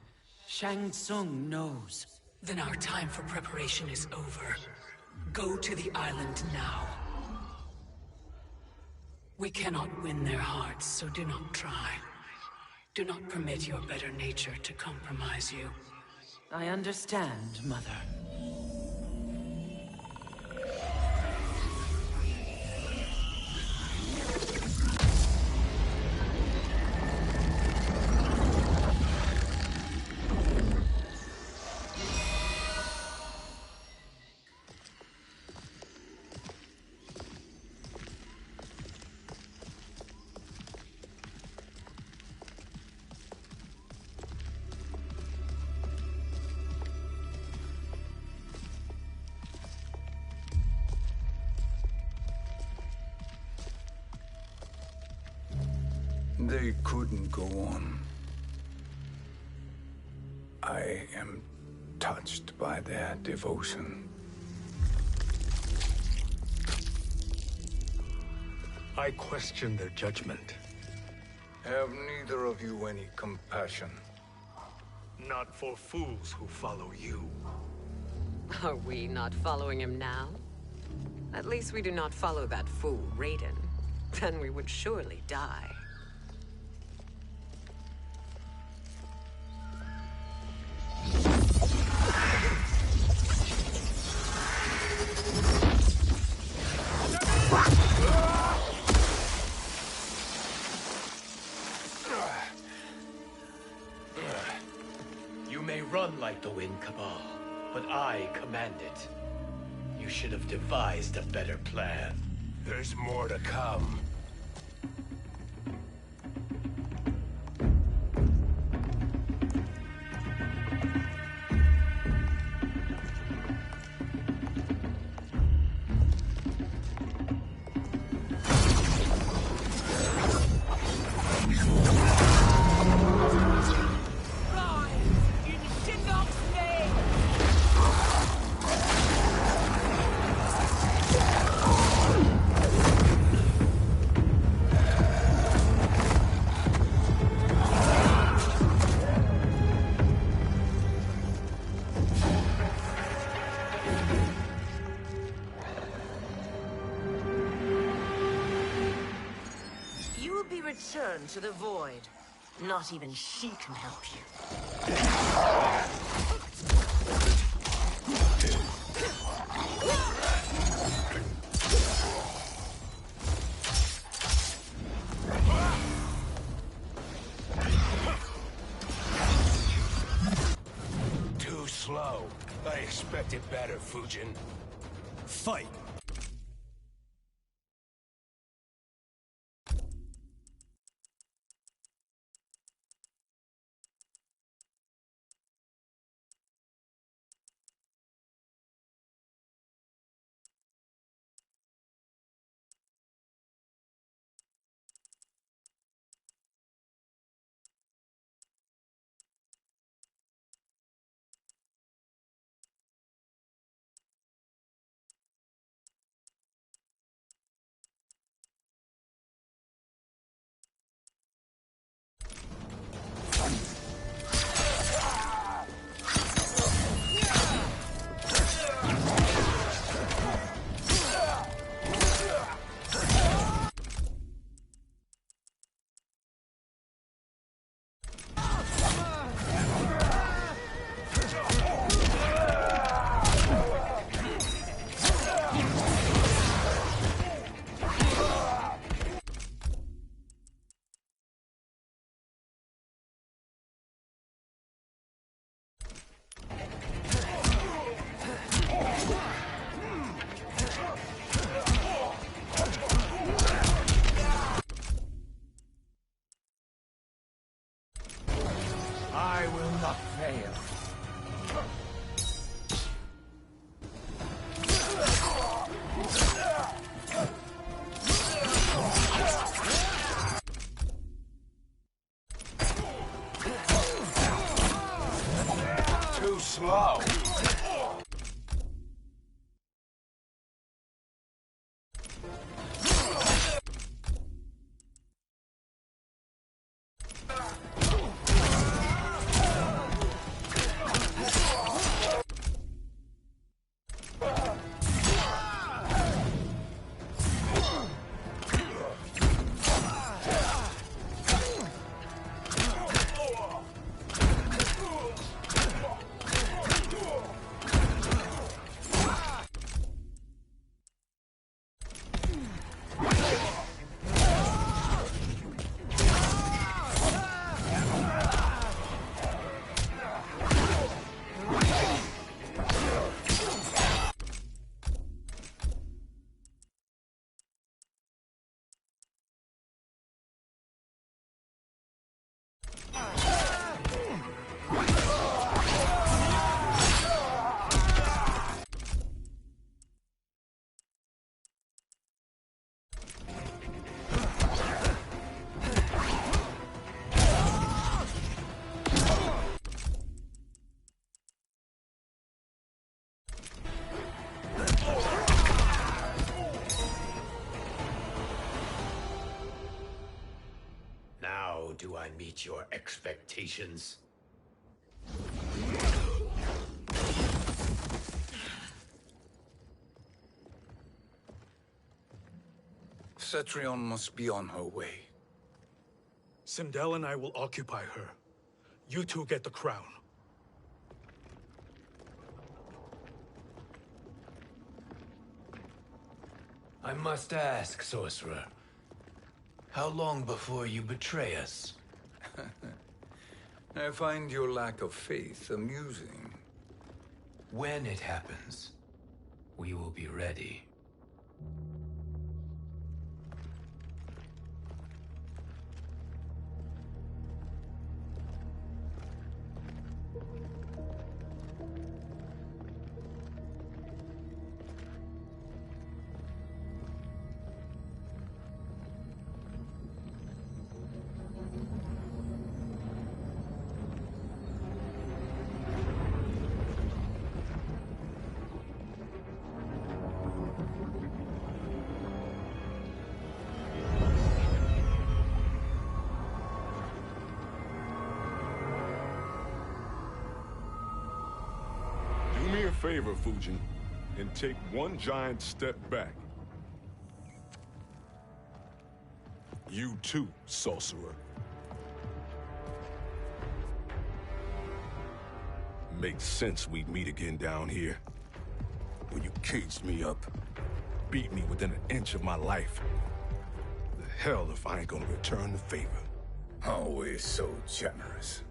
P: Shang Tsung knows.
I: Then our time for preparation is over. Go to the island now. We cannot win their hearts, so do not try. Do not permit your better nature to compromise you.
P: I understand, Mother.
C: They couldn't go on. I am touched by their devotion.
E: I question their judgment.
C: Have neither of you any compassion?
E: Not for fools who follow you.
J: Are we not following him now? At least we do not follow that fool, Raiden. Then we would surely die.
B: You may run like the wind, Cabal, but I command it. You should have devised a better plan.
H: There's more to come.
N: Return to the void. Not even she can help you.
H: expected better, Fujin.
O: Fight!
H: I will not fail. Too slow.
B: Now do I meet your expectations?
C: Cetrion must be on her way.
E: Sindel and I will occupy her. You two get the crown.
B: I must ask, sorcerer. How long before you betray us?
C: I find your lack of faith amusing.
B: When it happens, we will be ready.
F: Do me a favor, Fujin, and take one giant step back. You too, sorcerer. Makes sense we'd meet again down here. When you caged me up, beat me within an inch of my life. The hell if I ain't gonna return the favor.
C: Always so generous.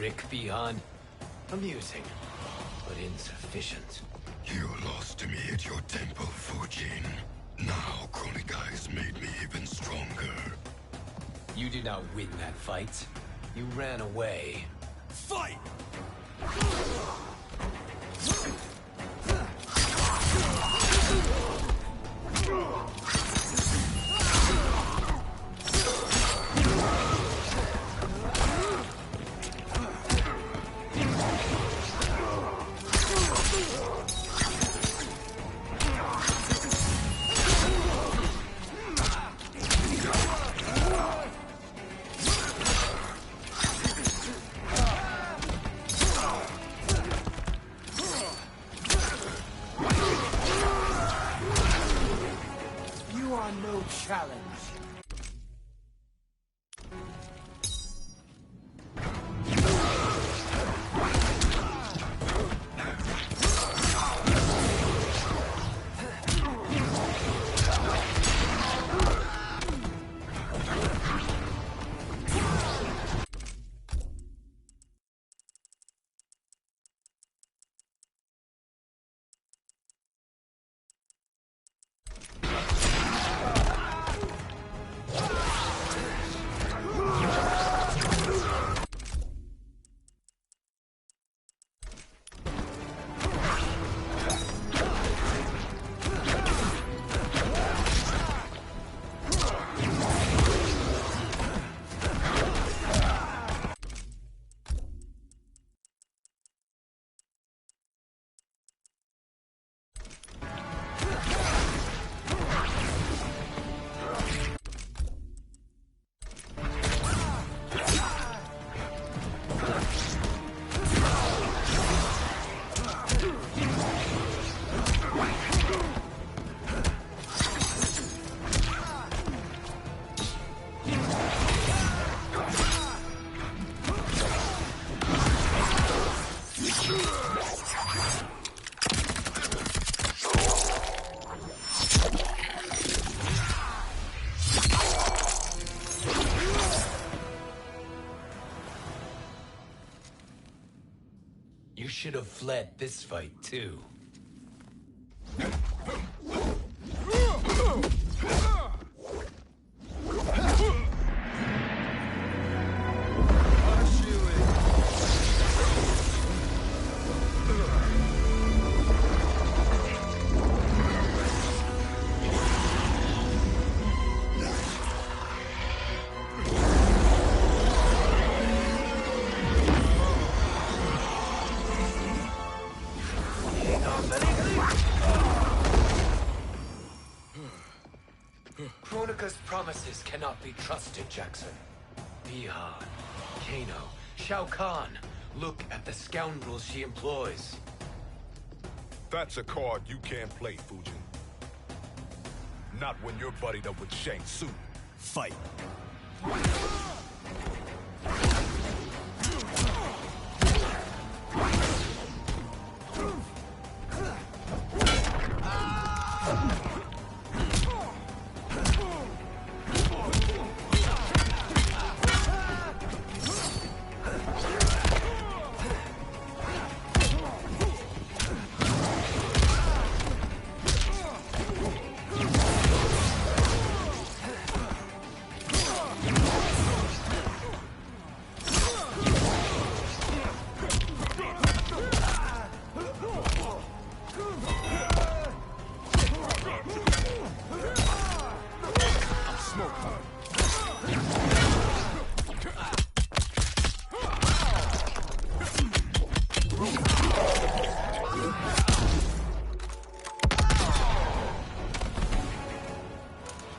B: trick, Bihan. Amusing, but insufficient.
Q: You lost to me at your temple, Fujin. Now Kronika has made me even stronger.
B: You did not win that fight. You ran away.
O: Fight!
J: Challenge.
B: You should have fled this fight, too. Kronika's promises cannot be trusted, Jackson. Bihan, Kano, Shao Kahn. Look at the scoundrels she employs.
D: That's a card you can't play, Fujin. Not when you're buddied up with Shang Tsung.
O: Fight.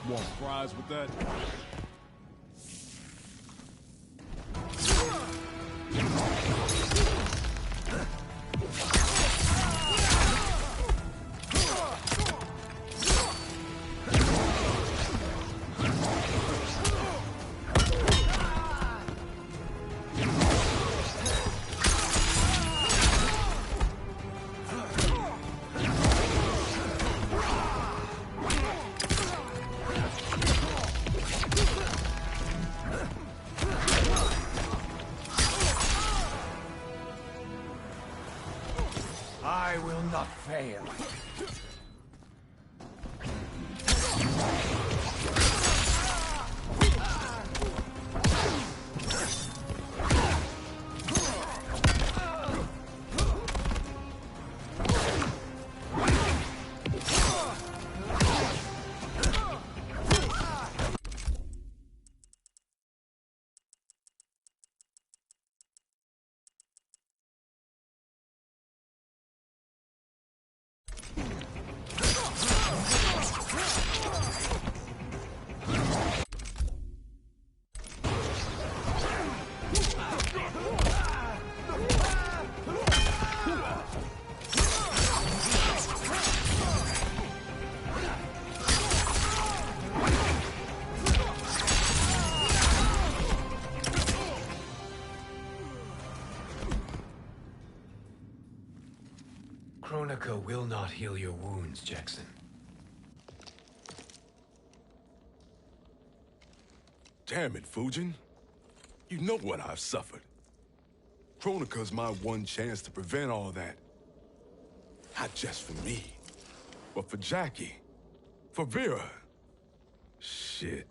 R: Want fries with that?
K: I will not fail.
B: Kronika will not heal your wounds, Jackson.
F: Damn it, Fujin. You know what I've suffered. Kronika's my one chance to prevent all that. Not just for me, but for Jackie, for Vera. Shit.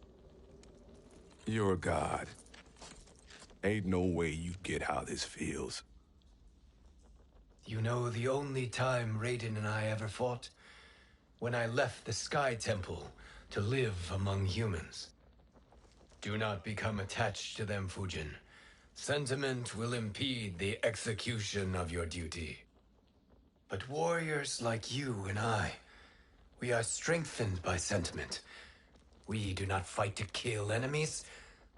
F: You're a god. Ain't no way you get how this feels.
B: You know the only time Raiden and I ever fought? When I left the Sky Temple to live among humans. Do not become attached to them, Fujin. Sentiment will impede the execution of your duty. But warriors like you and I, we are strengthened by sentiment. We do not fight to kill enemies.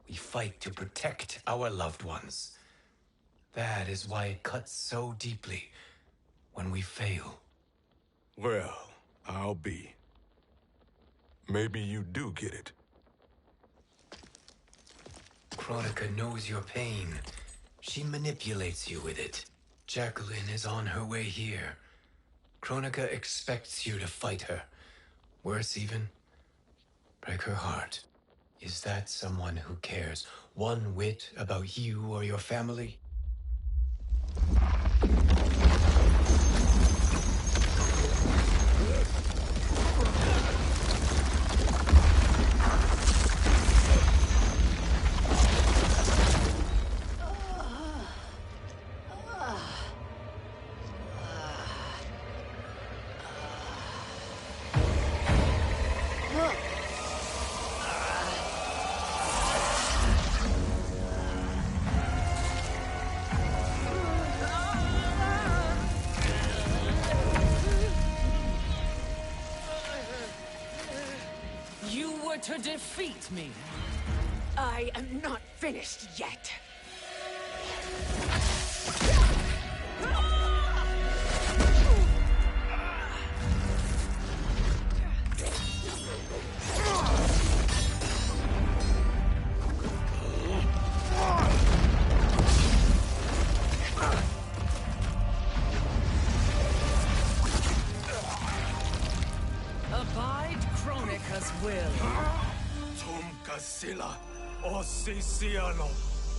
B: We fight to protect our loved ones. That is why it cuts so deeply when we fail.
F: Well, I'll be. Maybe you do get it.
B: Kronika knows your pain. She manipulates you with it. Jacqueline is on her way here. Kronika expects you to fight her. Worse even, break her heart. Is that someone who cares one whit about you or your family?
P: To defeat me.
J: I am not finished yet.
P: Abide Kronika's will.
E: Sila, o Siciano,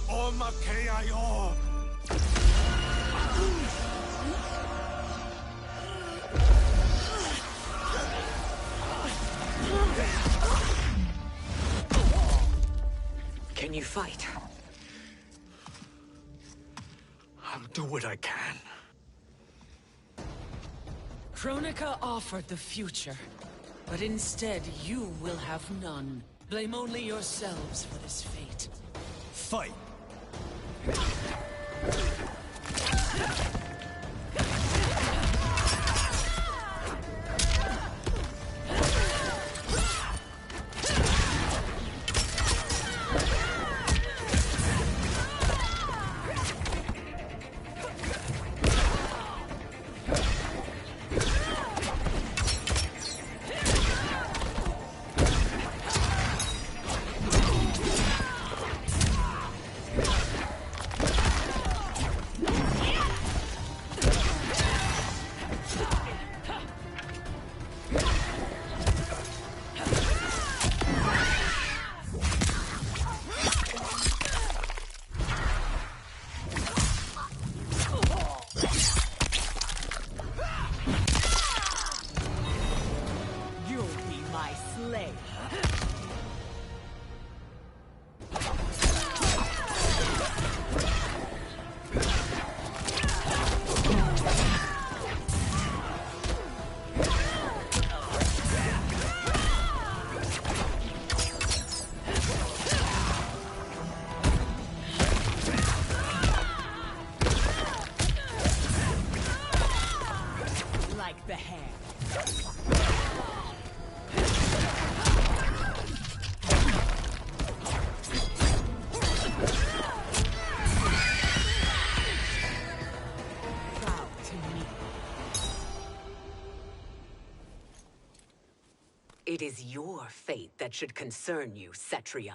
E: o Makeayo.
J: Can you fight?
E: I'll do what I can.
P: Kronika offered the future, but instead you will have none. Blame only yourselves for this fate.
O: Fight!
J: is your fate that should concern you, Cetrion.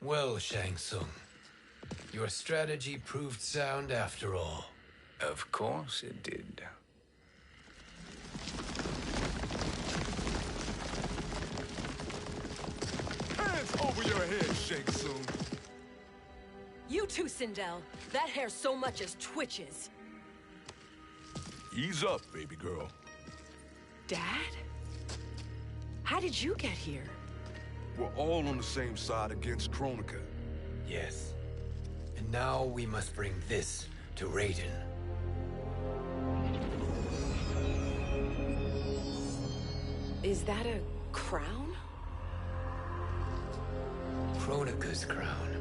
B: Well, Shang Tsung, your strategy proved sound after all.
C: Of course it did.
E: Hands over your head, Shang Tsung.
G: You too, Sindel. That hair so much as twitches.
E: Ease up, baby girl.
I: Dad? How did you get here?
E: We're all on the same side against Kronika.
B: Yes. And now we must bring this to Raiden.
I: Is that a crown?
B: Kronika's crown.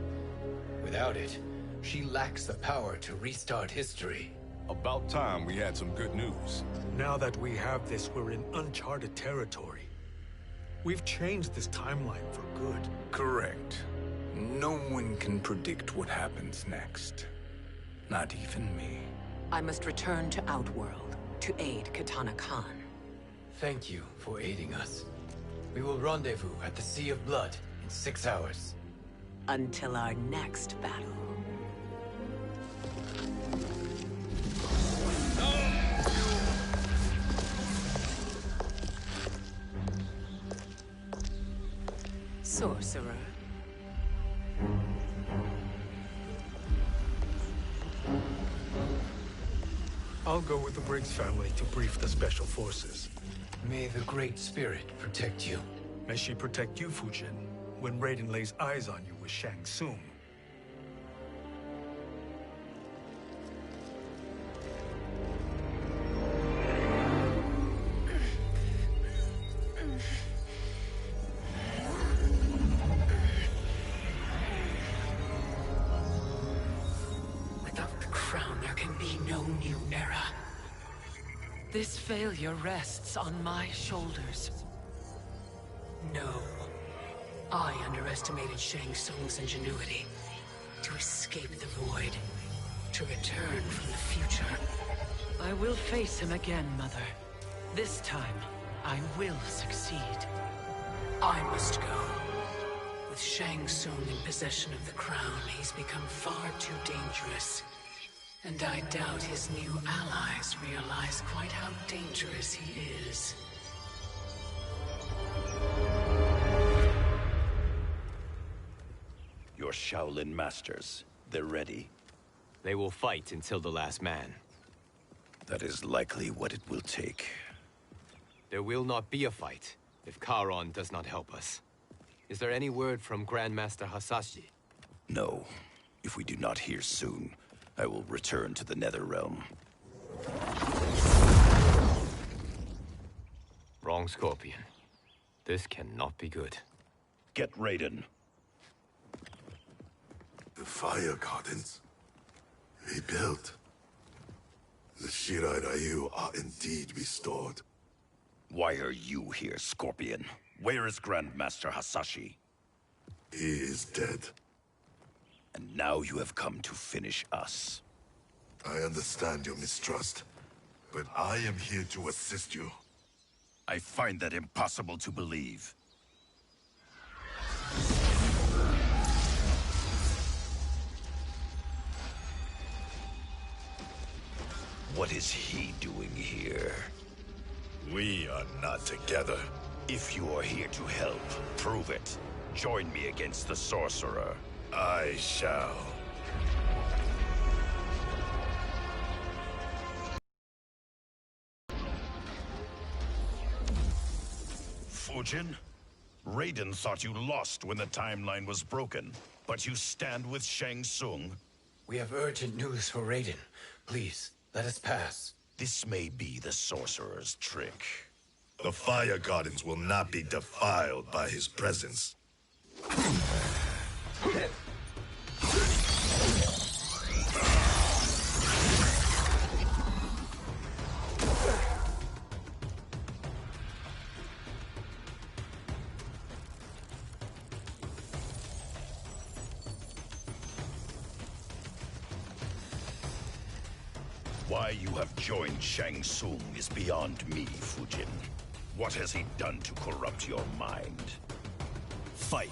B: Without it, she lacks the power to restart history.
D: About time we had some good news.
E: Now that we have this, we're in uncharted territory. We've changed this timeline for good.
C: Correct. No one can predict what happens next. Not even me.
J: I must return to Outworld to aid Katana Khan.
B: Thank you for aiding us. We will rendezvous at the Sea of Blood in 6 hours.
J: Until our next battle. Sorcerer.
E: I'll go with the Briggs family to brief the Special Forces.
B: May the Great Spirit protect you.
E: May she protect you, Fujin, when Raiden lays eyes on you with Shang Tsung.
J: Without the crown, there can be no new era.
I: This failure rests on my shoulders.
J: No. I underestimated Shang Tsung's ingenuity. To escape the void. To return from the future.
I: I will face him again, Mother. This time, I will succeed.
J: I must go. With Shang Tsung in possession of the crown, he's become far too dangerous. And I doubt his new allies realize quite how dangerous he is.
H: Your Shaolin masters, they're ready.
R: They will fight until the last man.
H: That is likely what it will take.
R: There will not be a fight if Charon does not help us. Is there any word from Grandmaster Hasashi?
H: No. If we do not hear soon, I will return to the Netherrealm.
R: Wrong, Scorpion. This cannot be good.
H: Get Raiden.
F: The fire gardens rebuilt. The Shirai Ryu are indeed restored.
H: Why are you here, Scorpion? Where is Grandmaster Hasashi?
F: He is dead.
H: And now you have come to finish us.
F: I understand your mistrust, but I am here to assist you.
H: I find that impossible to believe. What is he doing here?
Q: We are not together.
H: If you are here to help, prove it. Join me against the sorcerer.
Q: I shall.
H: Fujin? Raiden thought you lost when the timeline was broken, but you stand with Shang Tsung.
B: We have urgent news for Raiden. Please, let us pass.
H: This may be the sorcerer's trick.
Q: The Fire Gardens will not be defiled by his presence.
H: Why you have joined Shang Tsung is beyond me, Fujin. What has he done to corrupt your mind?
O: Fight.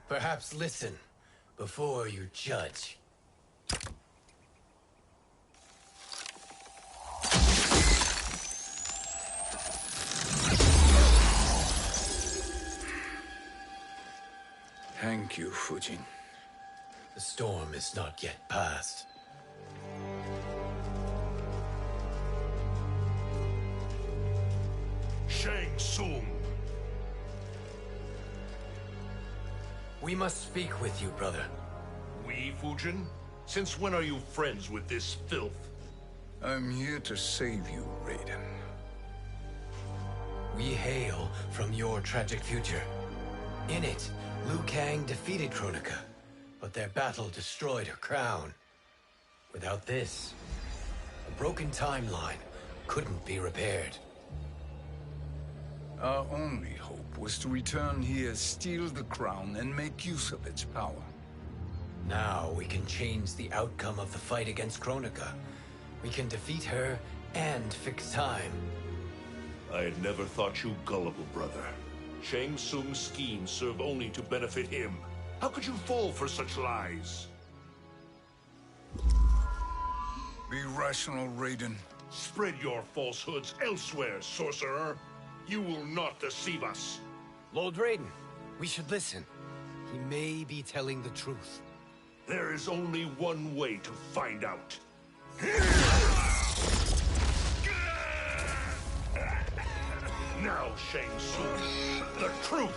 B: Perhaps listen before you judge.
C: Thank you, Fujin.
B: The storm is not yet past.
D: Shang Tsung!
B: We must speak with you, brother.
D: We, Fujin? Since when are you friends with this filth?
C: I'm here to save you, Raiden.
B: We hail from your tragic future. In it, Liu Kang defeated Kronika, but their battle destroyed her crown. Without this, a broken timeline couldn't be repaired.
C: Our only hope was to return here, steal the crown, and make use of its power.
B: Now we can change the outcome of the fight against Kronika. We can defeat her and fix time.
D: I had never thought you gullible, brother. Shang Tsung's schemes serve only to benefit him. How could you fall for such lies?
C: Be rational, Raiden.
D: Spread your falsehoods elsewhere, sorcerer. You will not deceive us.
B: Lord Raiden, we should listen. He may be telling the truth.
D: There is only one way to find out. Now, Shang Tsung, the truth!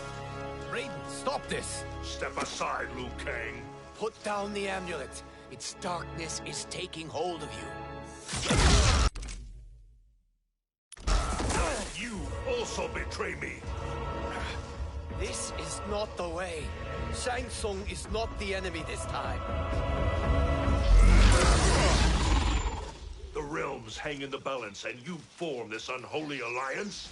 B: Raiden, stop this!
D: Step aside, Liu Kang.
B: Put down the amulet. Its darkness is taking hold of you.
D: You also betray me.
B: This is not the way. Shang Tsung is not the enemy this time.
D: The realms hang in the balance, and you form this unholy alliance?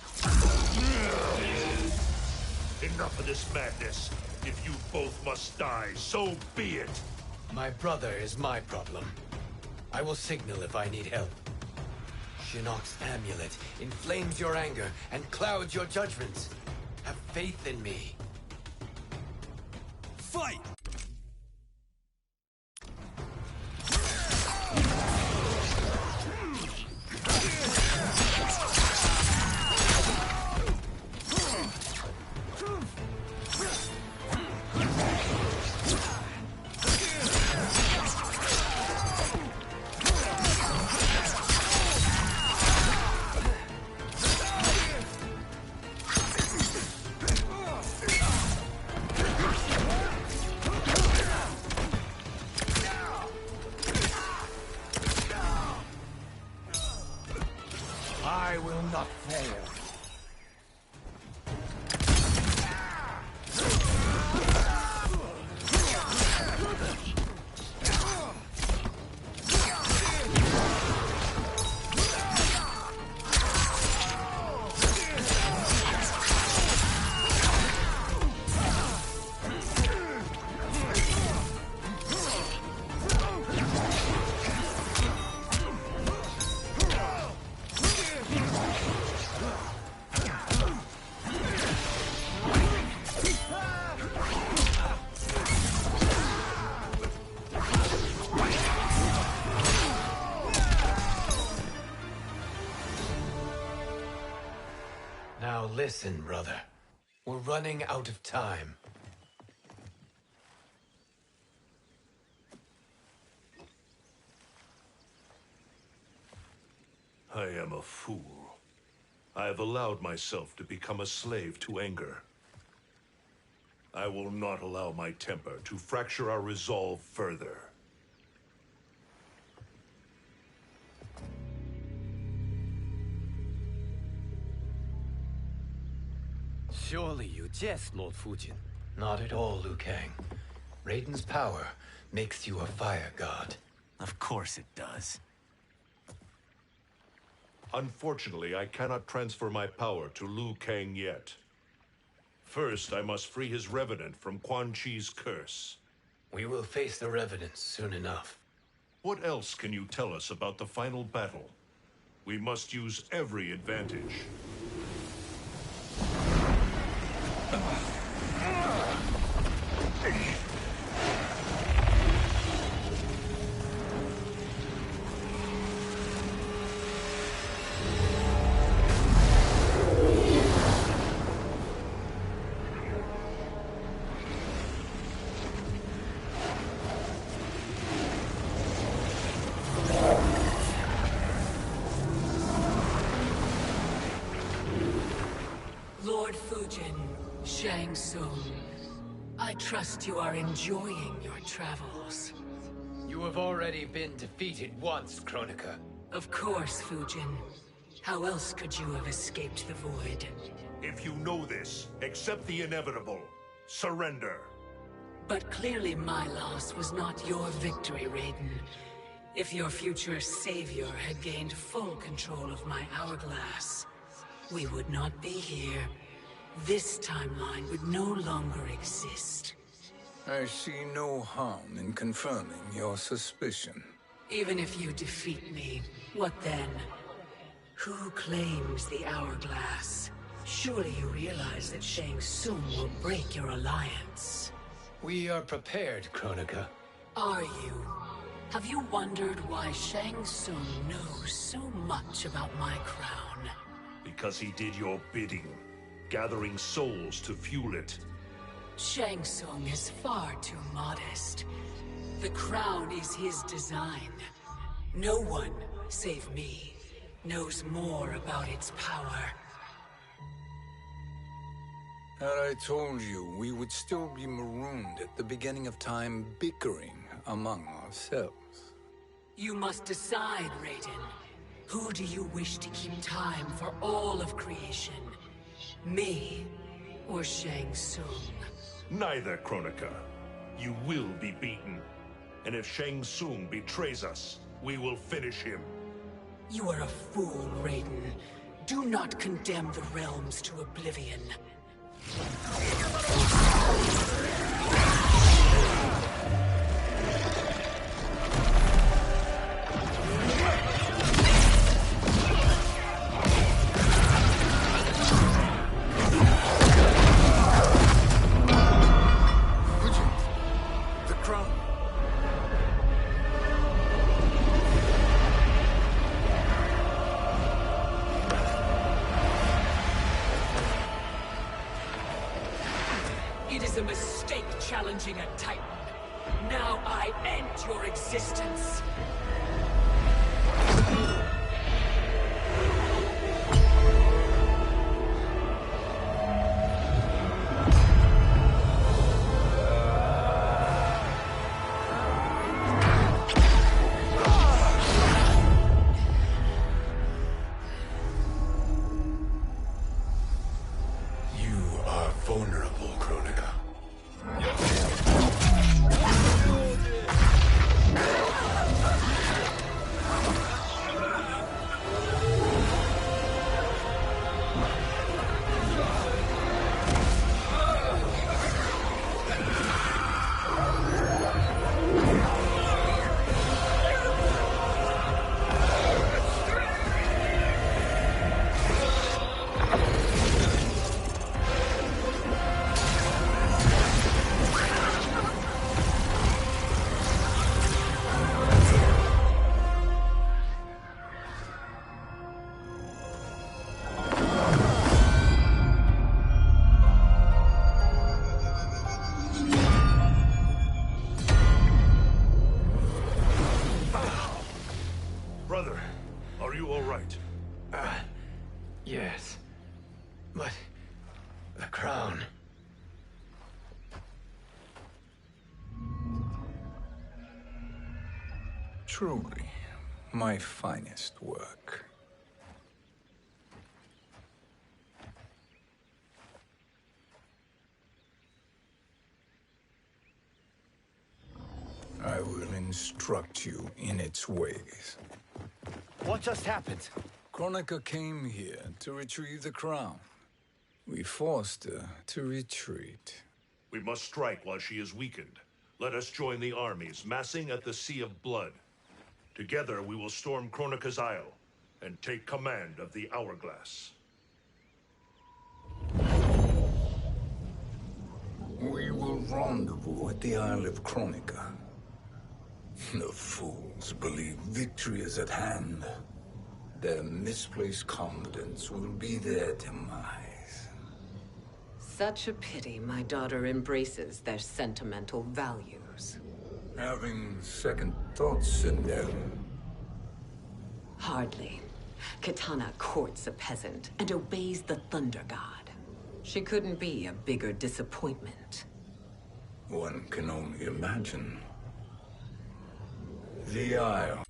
D: Enough of this madness. If you both must die, so be it.
B: My brother is my problem. I will signal if I need help. Shinnok's amulet inflames your anger and clouds your judgments. Have faith in me.
O: Fight!
K: I will not fail.
B: Now listen, brother. We're running out of time.
D: I am a fool. I have allowed myself to become a slave to anger. I will not allow my temper to fracture our resolve further.
R: Surely you jest, Lord Fujin.
B: Not at all, Liu Kang. Raiden's power makes you a fire god.
O: Of course it does.
D: Unfortunately, I cannot transfer my power to Liu Kang yet. First, I must free his revenant from Quan Chi's curse.
B: We will face the revenants soon enough.
D: What else can you tell us about the final battle? We must use every advantage.
I: Lord Fujin, Shang Tsung, I trust you are enjoying your travels.
B: You have already been defeated once, Kronika.
I: Of course, Fujin. How else could you have escaped the void?
D: If you know this, accept the inevitable. Surrender.
I: But clearly my loss was not your victory, Raiden. If your future savior had gained full control of my hourglass, we would not be here. This timeline would no longer exist.
C: I see no harm in confirming your suspicion.
I: Even if you defeat me, what then? Who claims the hourglass? Surely you realize that Shang Tsung will break your alliance.
B: We are prepared, Kronika.
I: Are you? Have you wondered why Shang Tsung knows so much about my crown?
D: Because he did your bidding, gathering souls to fuel it.
I: Shang Tsung is far too modest. The crown is his design. No one, save me, knows more about its power.
C: Had I told you, we would still be marooned at the beginning of time, bickering among ourselves.
I: You must decide, Raiden. Who do you wish to keep time for all of creation? Me or Shang Tsung?
D: Neither, Kronika. You will be beaten. And if Shang Tsung betrays us, we will finish him.
I: You are a fool, Raiden. Do not condemn the realms to oblivion.
C: The crown.
I: It is a mistake challenging a Titan. Now I end your existence.
D: Are you all right?
B: Yes. But... the crown...
C: Truly, my finest work. I will instruct you in its ways.
R: What just happened?
C: Kronika came here to retrieve the crown. We forced her to retreat.
D: We must strike while she is weakened. Let us join the armies, massing at the Sea of Blood. Together we will storm Kronika's Isle, and take command of the Hourglass.
C: We will rendezvous at the Isle of Kronika. The fools believe victory is at hand. Their misplaced confidence will be their demise.
J: Such a pity my daughter embraces their sentimental values.
C: Having second thoughts, Sindel?
J: Hardly. Kitana courts a peasant and obeys the Thunder God. She couldn't be a bigger disappointment.
C: One can only imagine. The Isle.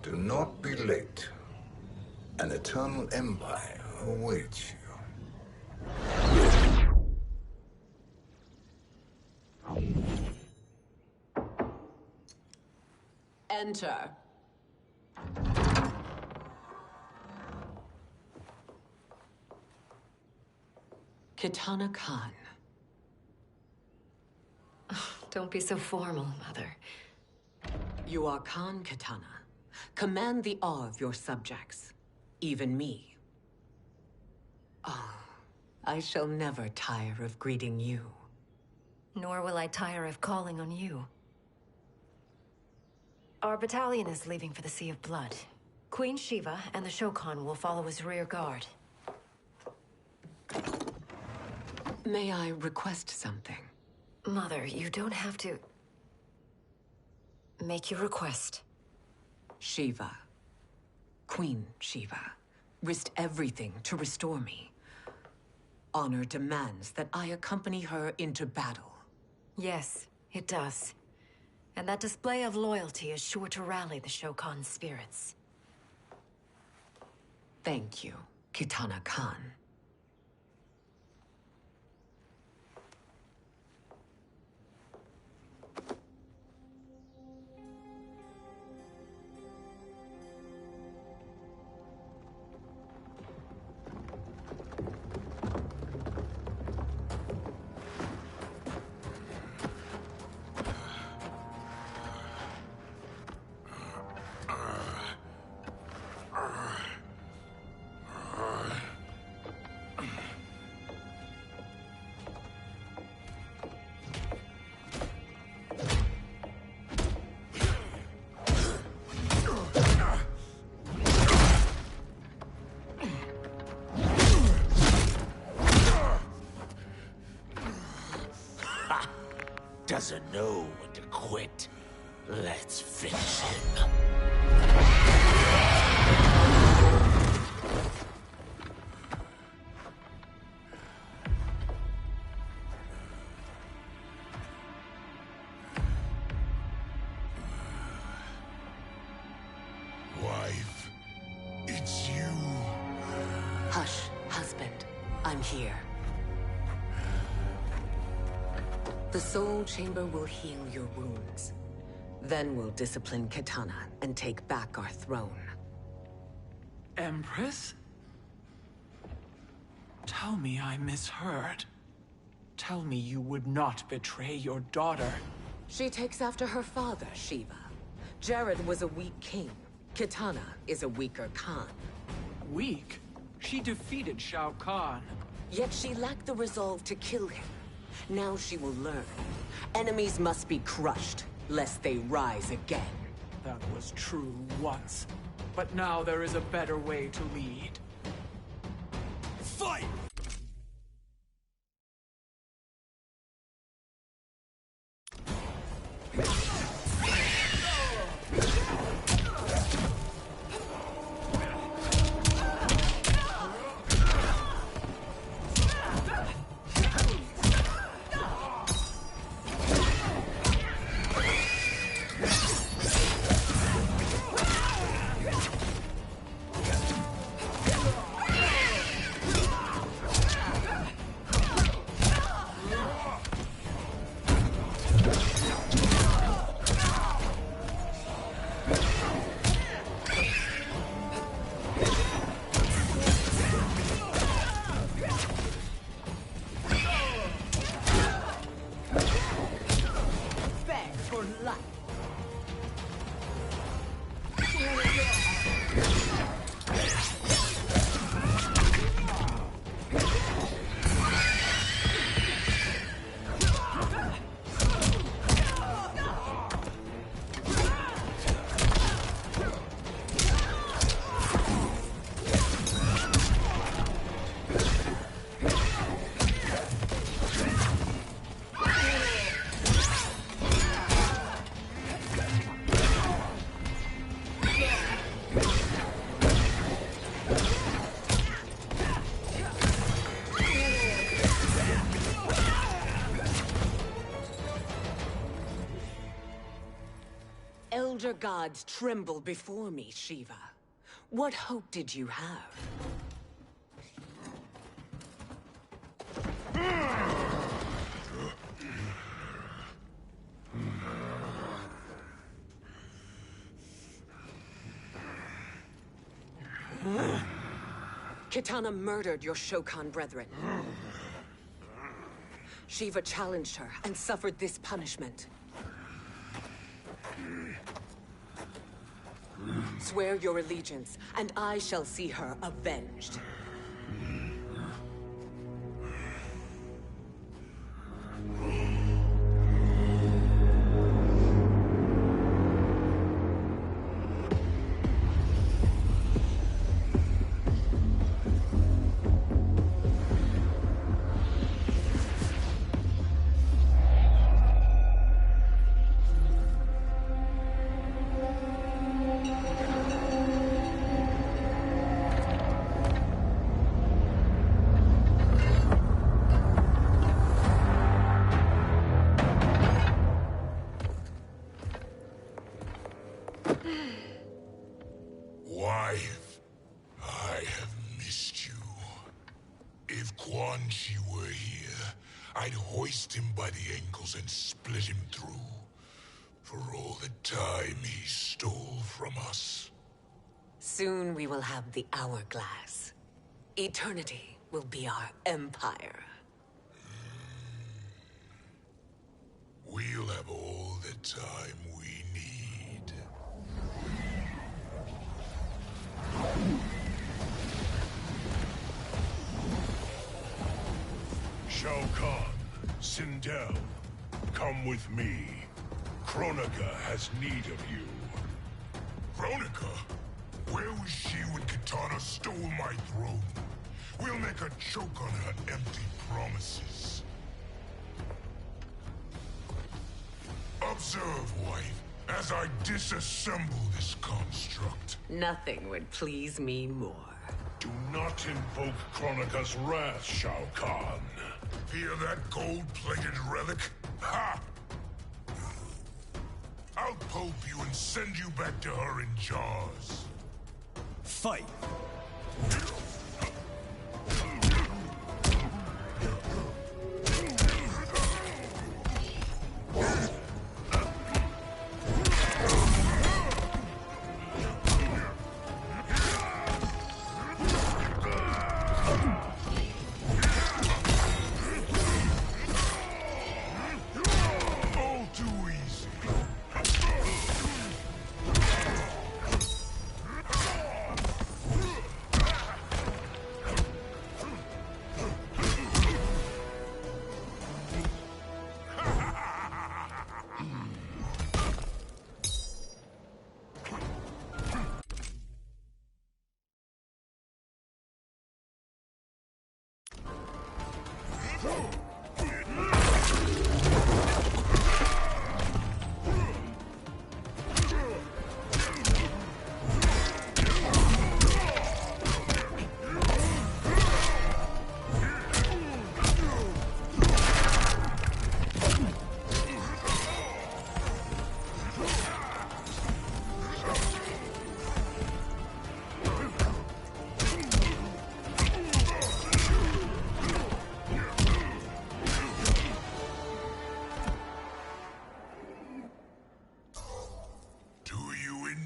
C: Do not be late. An eternal empire awaits you.
J: Enter. Kitana Khan.
G: Don't be so formal, Mother.
J: You are Khan Kitana. Command the awe of your subjects. Even me. Oh, I shall never tire of greeting you.
G: Nor will I tire of calling on you. Our battalion is leaving for the Sea of Blood. Queen Shiva and the Shokan will follow as rear guard.
J: May I request something?
G: Mother, you don't have to... make your request.
J: Shiva. Queen Shiva. Risked everything to restore me. Honor demands that I accompany her into battle.
G: Yes, it does. And that display of loyalty is sure to rally the Shokan's spirits.
J: Thank you, Kitana Khan.
H: Doesn't know when to quit. Let's finish him.
Q: Wife, it's you.
J: Hush, husband. I'm here. The Soul Chamber will heal your wounds. Then we'll discipline Kitana and take back our throne.
L: Empress? Tell me I misheard. Tell me you would not betray your daughter.
J: She takes after her father, Shiva. Jared was a weak king. Kitana is a weaker Khan.
L: Weak? She defeated Shao Kahn.
J: Yet she lacked the resolve to kill him. Now she will learn. Enemies must be crushed, lest they rise again.
L: That was true once. But now there is a better way to lead.
J: elder gods tremble before me, Shiva. What hope did you have? Kitana murdered your Shokan brethren. Shiva challenged her and suffered this punishment. Swear your allegiance, and I shall see her avenged.
F: Wife, I have missed you. If Quan Chi were here, I'd hoist him by the ankles and split him through. For all the time he stole from us.
J: Soon we will have the hourglass. Eternity will be our empire.
F: We'll have all the time we need.
D: Shao Kahn, Sindel, come with me. Kronika has need of you.
F: Kronika? Where was she when Kitana stole my throne? We'll make her choke on her empty promises. Observe, wife, as I disassemble this construct.
J: Nothing would please me more.
D: Do not invoke Kronika's wrath, Shao Kahn.
F: Fear that gold-plated relic? Ha! I'll pulp you and send you back to her in jars.
S: Fight!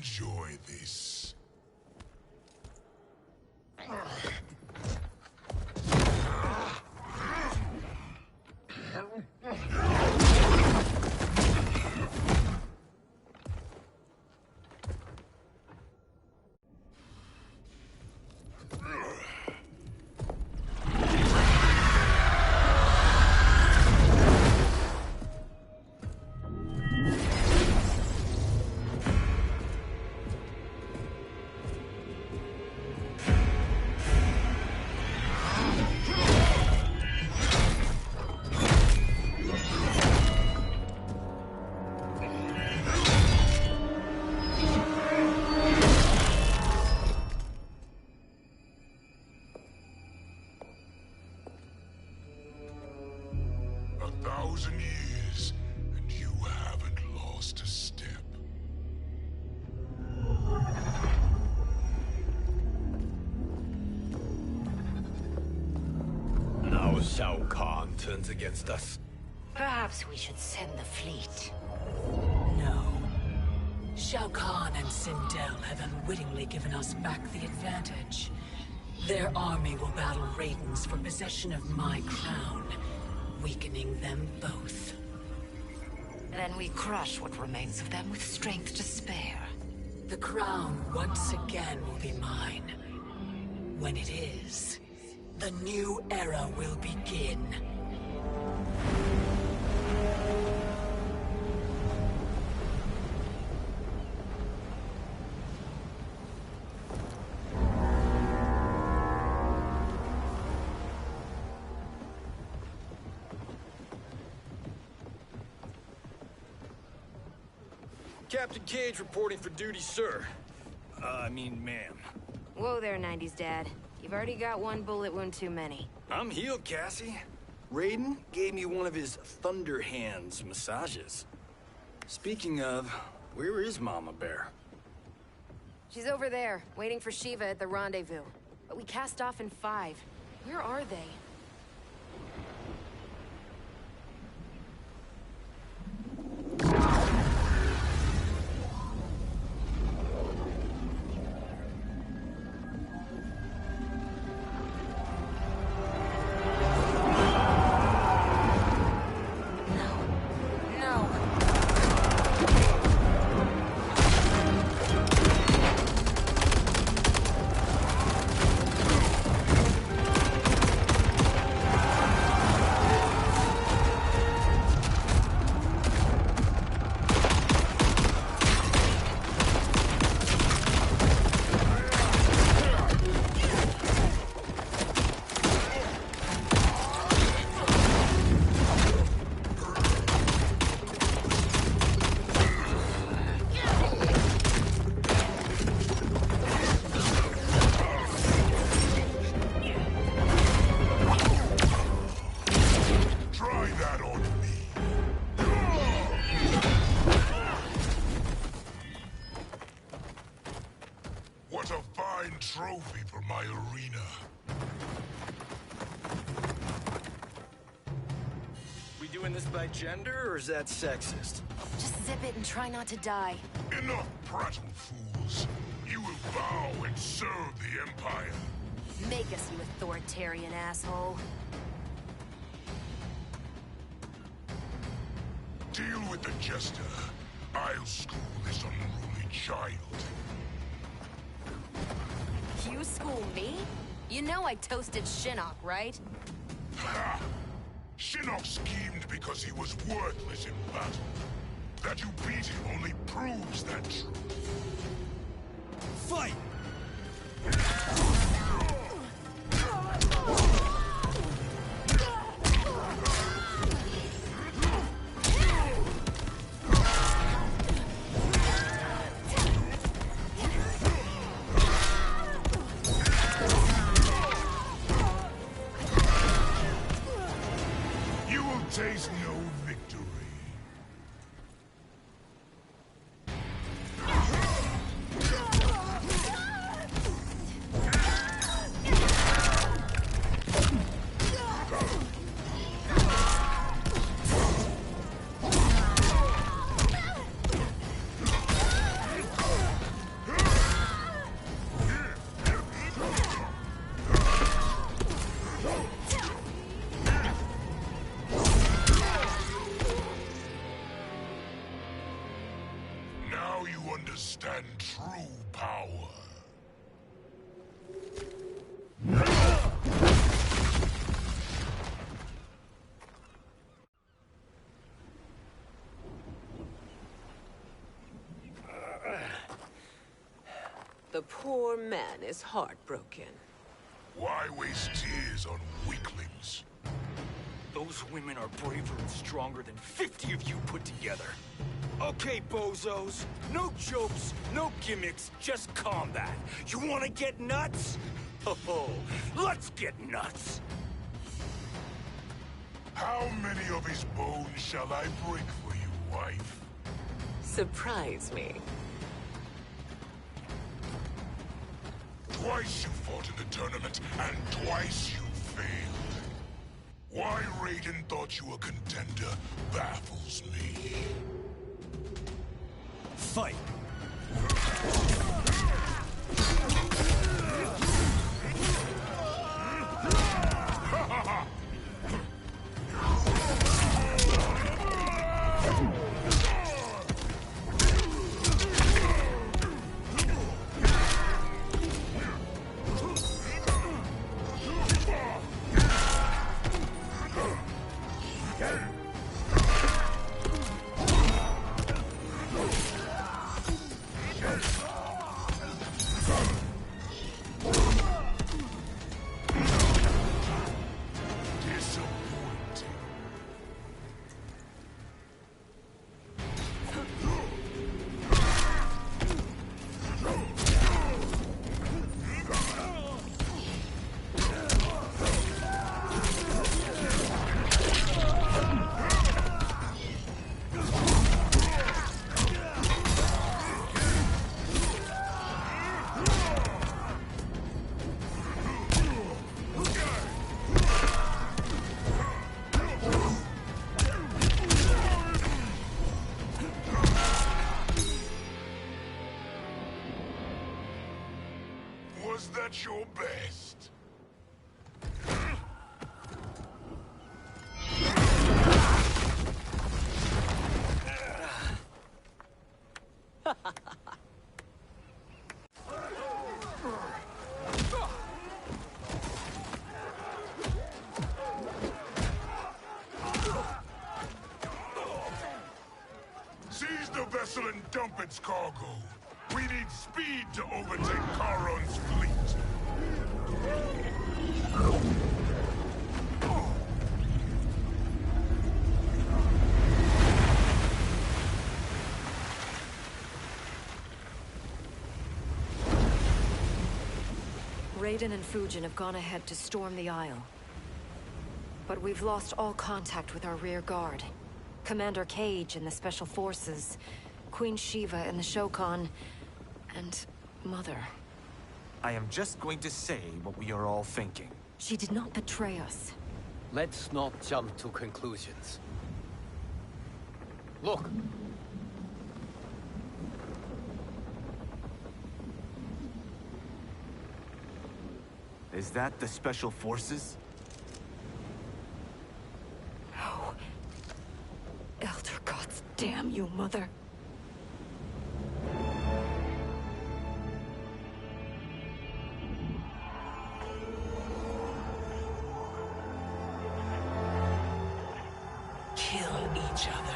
F: Enjoy this.
R: Suppose Shao Kahn turns against us.
G: Perhaps we should send the fleet.
I: No. Shao Kahn and Sindel have unwittingly given us back the advantage. Their army will battle Raidens for possession of my crown, weakening them both.
G: Then we crush what remains of them with strength to spare.
I: The crown once again will be mine. When it is, the new era will begin.
S: Captain Cage reporting for duty, sir. I mean, ma'am.
T: Whoa there, 90s Dad. You've already got one bullet wound too many.
S: I'm healed, Cassie. Raiden gave me one of his Thunder Hands massages. Speaking of, where is Mama Bear?
T: She's over there, waiting for Shiva at the rendezvous. But we cast off in 5. Where are they?
F: Trophy for my arena.
S: We doing this by gender, or is that sexist?
T: Just zip it and try not to die.
F: Enough prattle, fools. You will bow and serve the Empire.
T: Make us, you authoritarian asshole.
F: Deal with the jester. I'll school this unruly child.
T: You school me? You know I toasted Shinnok, right?
F: Ha! Shinnok schemed because he was worthless in battle. That you beat him only proves that truth.
S: Fight!
F: Taste no victory. Understand true power.
J: The poor man is heartbroken.
F: Why waste tears on weaklings?
S: Those women are braver and stronger than 50 of you put together. Okay, bozos. No jokes, no gimmicks, just combat. You wanna get nuts? Oh, let's get nuts!
F: How many of his bones shall I break for you, wife?
J: Surprise me.
F: Twice you fought in the tournament, and twice you failed. Why Raiden thought you a contender baffles me.
S: Fight!
F: Was that your best? Seize the vessel and dump its cargo. We need speed to overtake Charon's fleet.
G: Raiden and Fujin have gone ahead to storm the Isle. But we've lost all contact with our rear guard. Commander Cage and the Special Forces, Queen Shiva and the Shokan, and Mother.
S: I am just going to say what we are all thinking.
G: She did not betray us.
R: Let's not jump to conclusions. Look!
S: Is that the Special Forces?
G: No. Elder gods damn you, Mother.
I: Kill each other.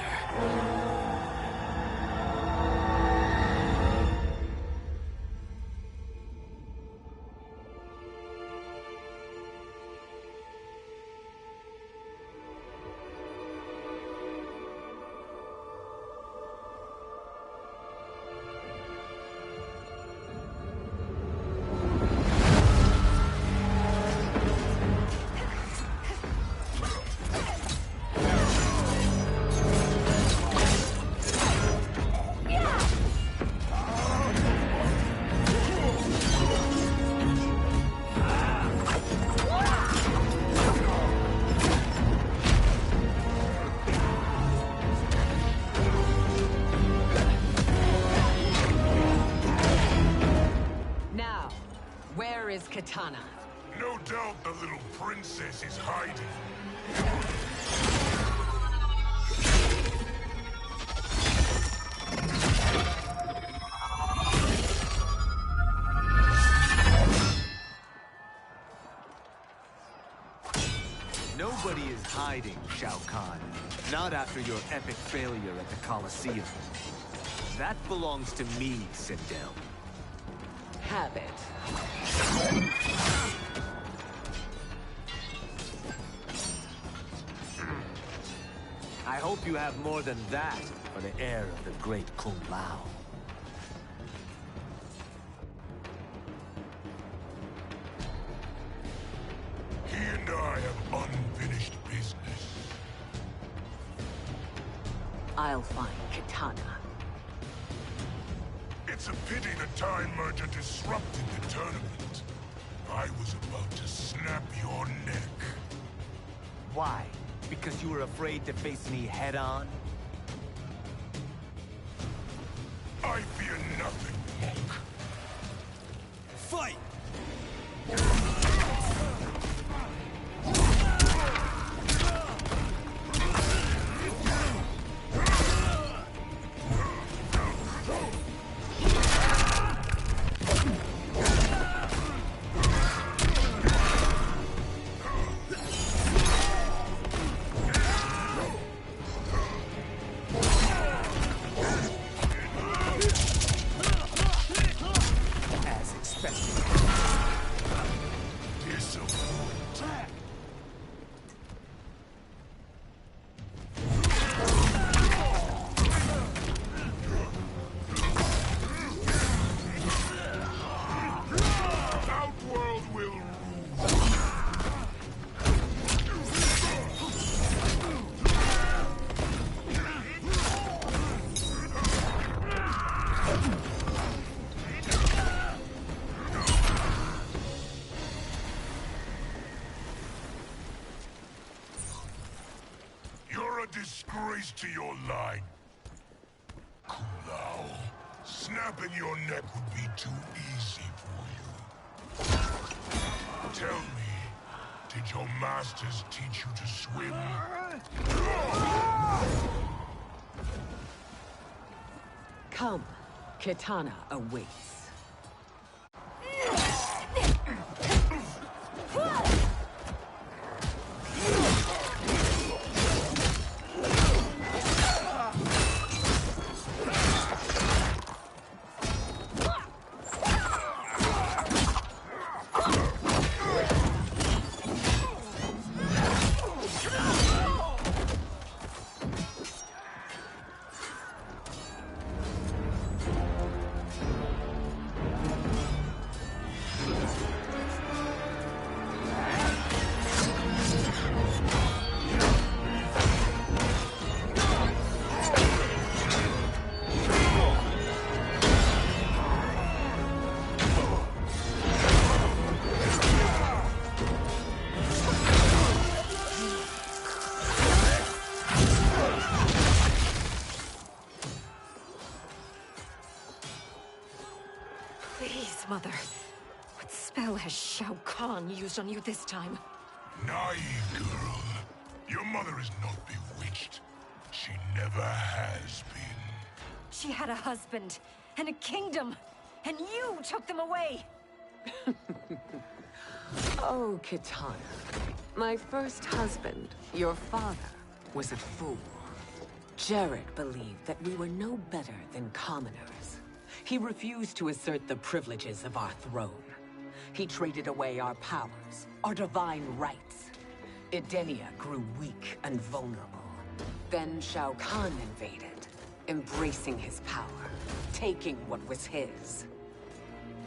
N: Where is Kitana?
F: No doubt the little princess is hiding.
S: Nobody is hiding, Shao Kahn. Not after your epic failure at the Colosseum. That belongs to me, Sindel.
N: Have it.
S: I hope you have more than that for the heir of the great Kung Lao.
F: He and I have unfinished business.
N: I'll find Kitana.
F: It's a pity the Time Merger disrupted the tournament. I was about to snap your neck.
S: Why? Because you were afraid to face me head-on?
F: I fear nothing, monk.
S: Fight!
F: Disgrace to your line. Kulao, snapping your neck would be too easy for you. Tell me, did your masters teach you to swim?
J: Come, Kitana awaits.
G: Please, Mother. What spell has Shao Kahn used on you this time?
F: Naive girl. Your mother is not bewitched. She never has been.
G: She had a husband and a kingdom, and you took them away!
J: Oh, Kitana. My first husband, your father, was a fool. Jared believed that we were no better than commoners. He refused to assert the privileges of our throne. He traded away our powers, our divine rights. Edenia grew weak and vulnerable. Then Shao Kahn invaded, embracing his power, taking what was his.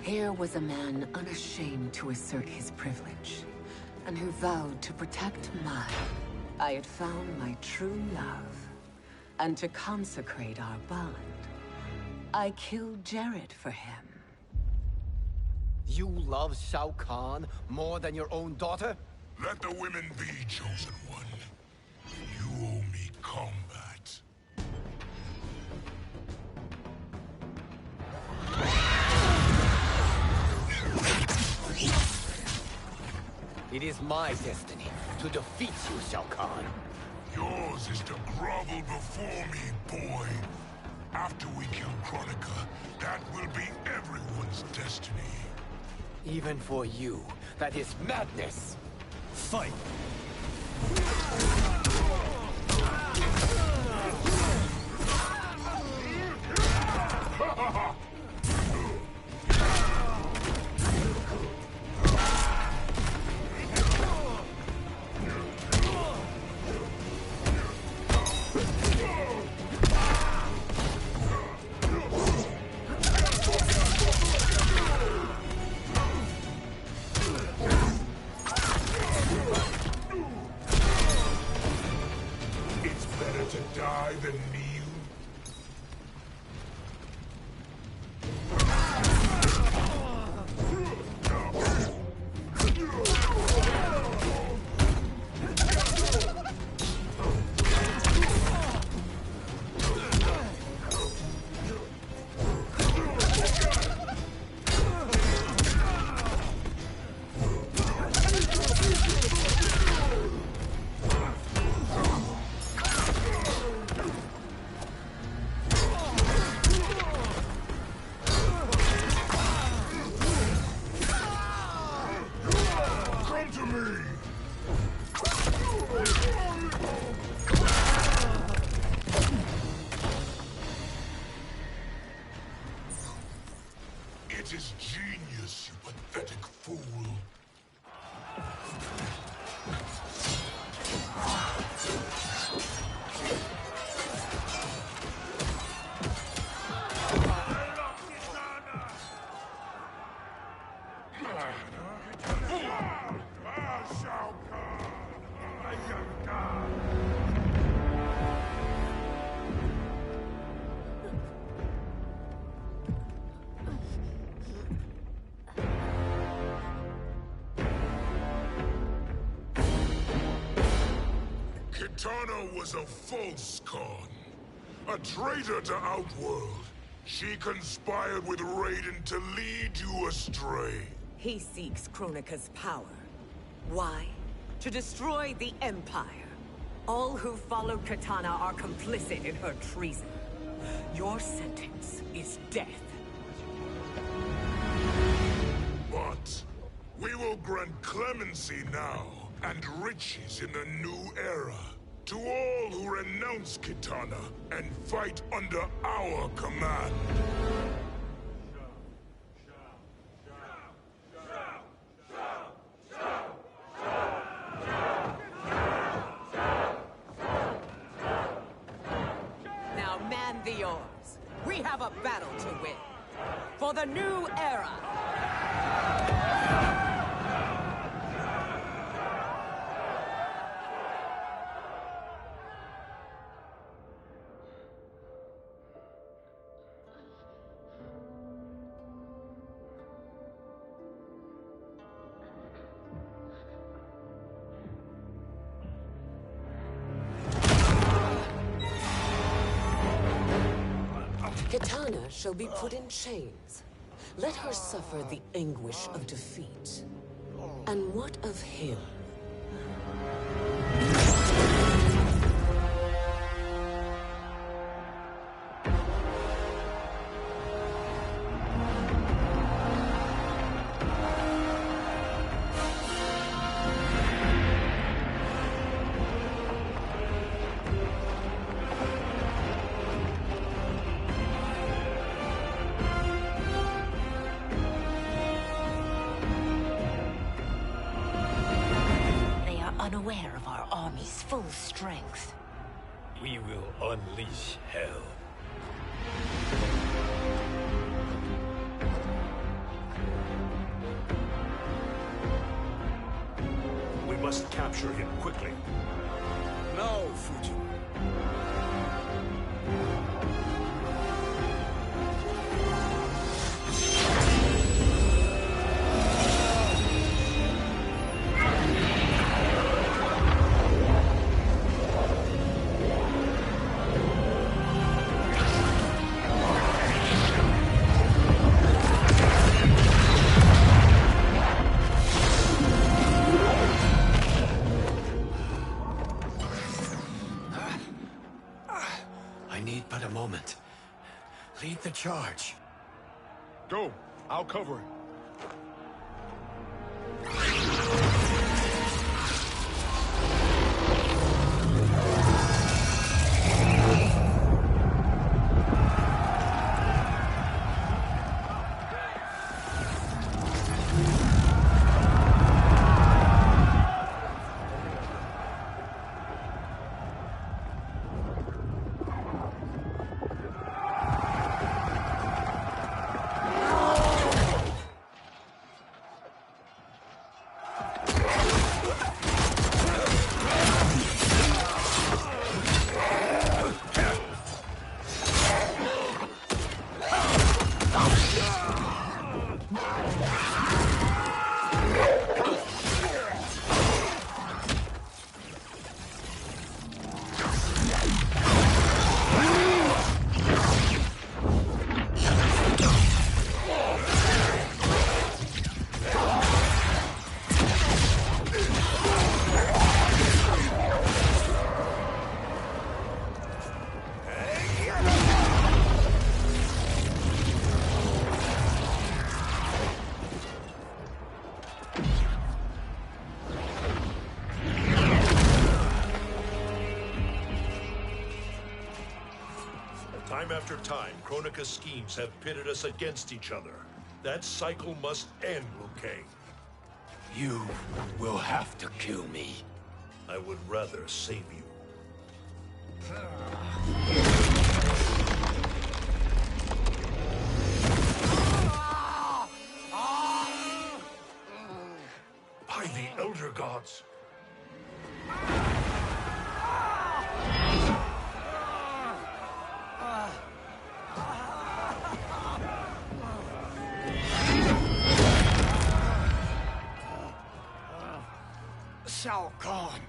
J: Here was a man unashamed to assert his privilege, and who vowed to protect mine. I had found my true love, and to consecrate our bond, I killed Jared for him.
R: You love Shao Kahn more than your own daughter?
F: Let the women be, chosen one. You owe me combat.
R: It is my destiny to defeat you, Shao Kahn.
F: Yours is to grovel before me, boy. After we kill Kronika, that will be everyone's destiny.
R: Even for you, that is madness.
S: Fight!
F: me! It is genius, you pathetic fool. Kitana was a false con, a traitor to Outworld. She conspired with Raiden to lead you astray.
J: He seeks Kronika's power. Why? To destroy the Empire. All who follow Kitana are complicit in her treason. Your sentence is death.
F: But we will grant clemency now and riches in the new era to all who renounce Kitana and fight under our command.
J: Now man the oars. We have a battle to win. For the new era. Kitana shall be put in chains. Let her suffer the anguish of defeat. And what of him?
N: Unaware of our army's full strength.
S: We will unleash hell.
D: We must capture him quickly.
E: No, Fujin.
B: I need but a moment. Lead the charge.
E: Go. I'll cover it.
D: Time after time, Kronika's schemes have pitted us against each other. That cycle must end, Liu Kang.
S: You will have to kill me.
D: I would rather save you.
E: By the Elder Gods.
S: Shao Kahn.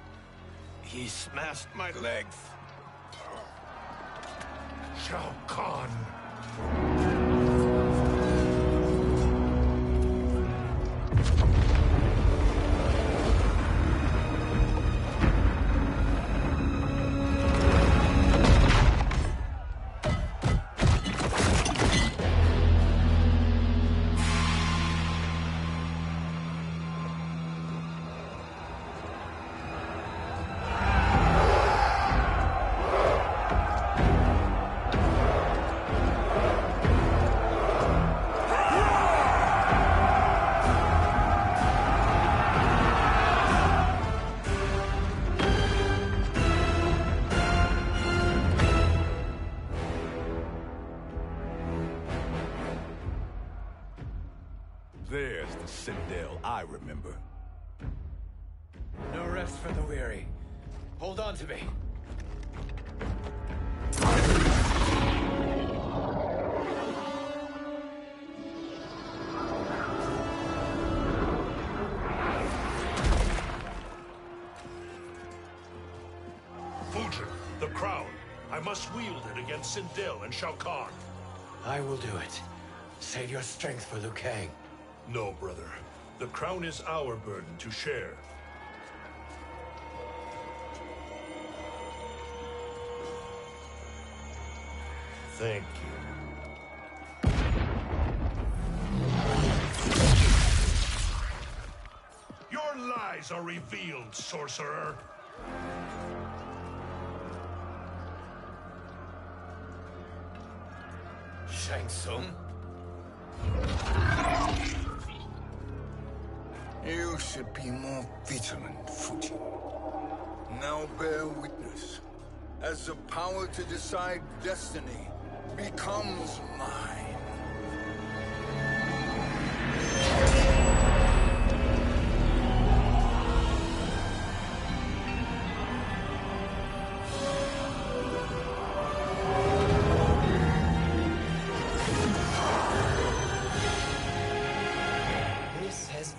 S: He smashed my legs.
E: Shao Kahn.
S: There's the Citadel I remember.
B: No rest for the weary. Hold on to me.
D: Fujin, the crown. I must wield it against Sindel and Shao Kahn.
B: I will do it. Save your strength for Liu Kang.
D: No, brother. The crown is our burden to share. Thank you. Your lies are revealed, sorcerer.
B: Shang Tsung?
C: You should be more vigilant, Fujin. Now bear witness, as the power to decide destiny becomes mine.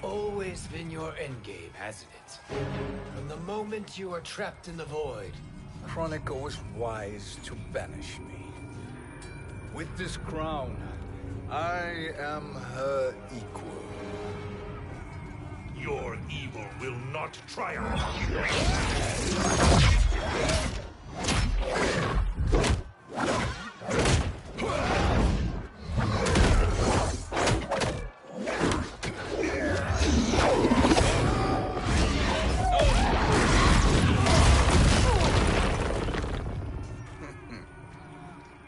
B: Always been your endgame, hasn't it? From the moment you were trapped in the void.
C: Kronika was wise to banish me. With this crown, I am her equal.
D: Your evil will not triumph.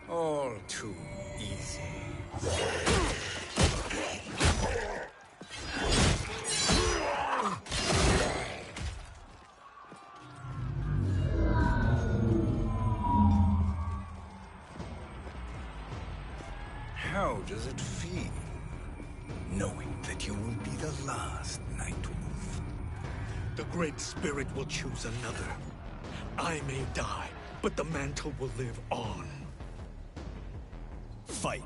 C: All too easy. How does it feel, knowing that you will be the last Nightwolf?
E: The Great Spirit will choose another. I may die, but the mantle will live on. Fight.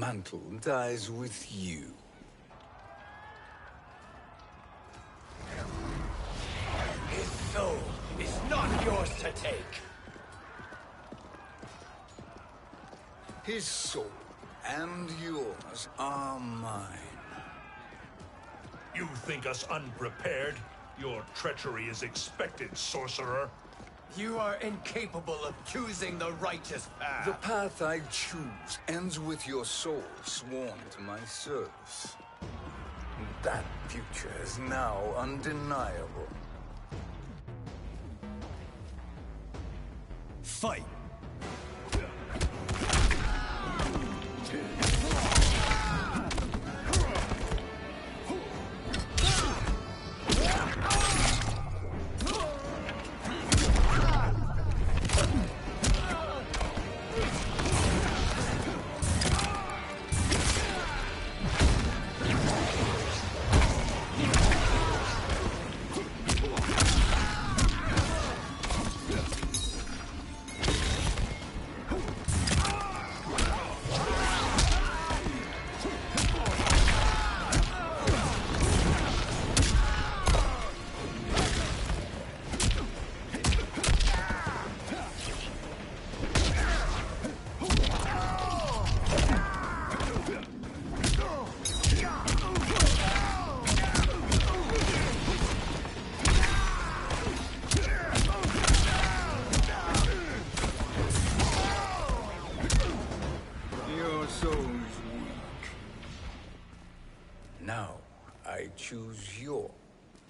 C: mantle dies with you.
H: His soul is not yours to take.
C: His soul and yours are mine.
D: You think us unprepared? Your treachery is expected, sorcerer.
H: You are incapable of choosing the righteous path.
C: The path I choose ends with your soul sworn to my service. That future is now undeniable.
H: Fight!
C: Now, I choose your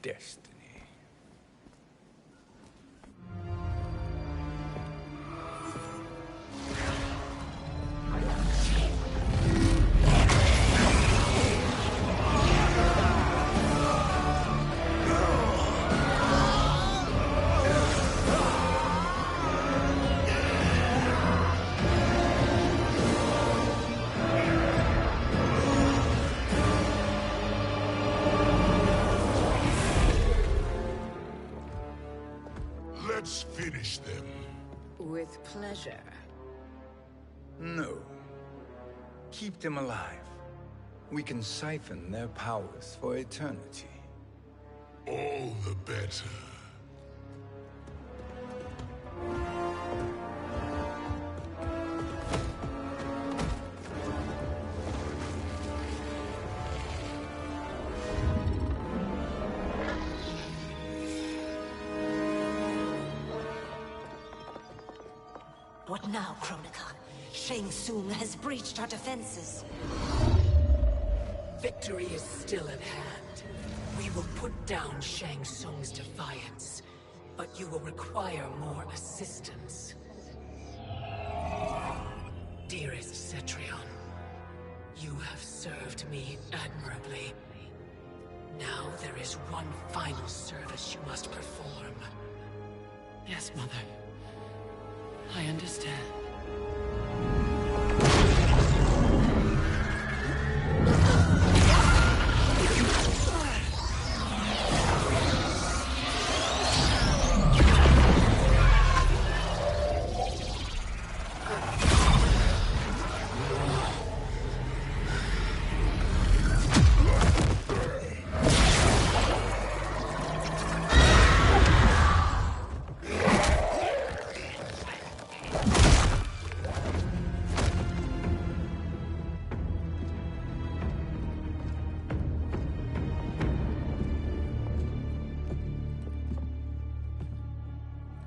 C: destiny.
F: Let's finish them.
N: With pleasure.
C: No. Keep them alive. We can siphon their powers for eternity.
F: All the better.
N: What now, Kronika? Shang Tsung has breached our defenses.
I: Victory is still at hand. We will put down Shang Tsung's defiance, but you will require more assistance. Dearest Cetrion, you have served me admirably. Now there is one final service you must perform.
L: Yes, Mother. I understand.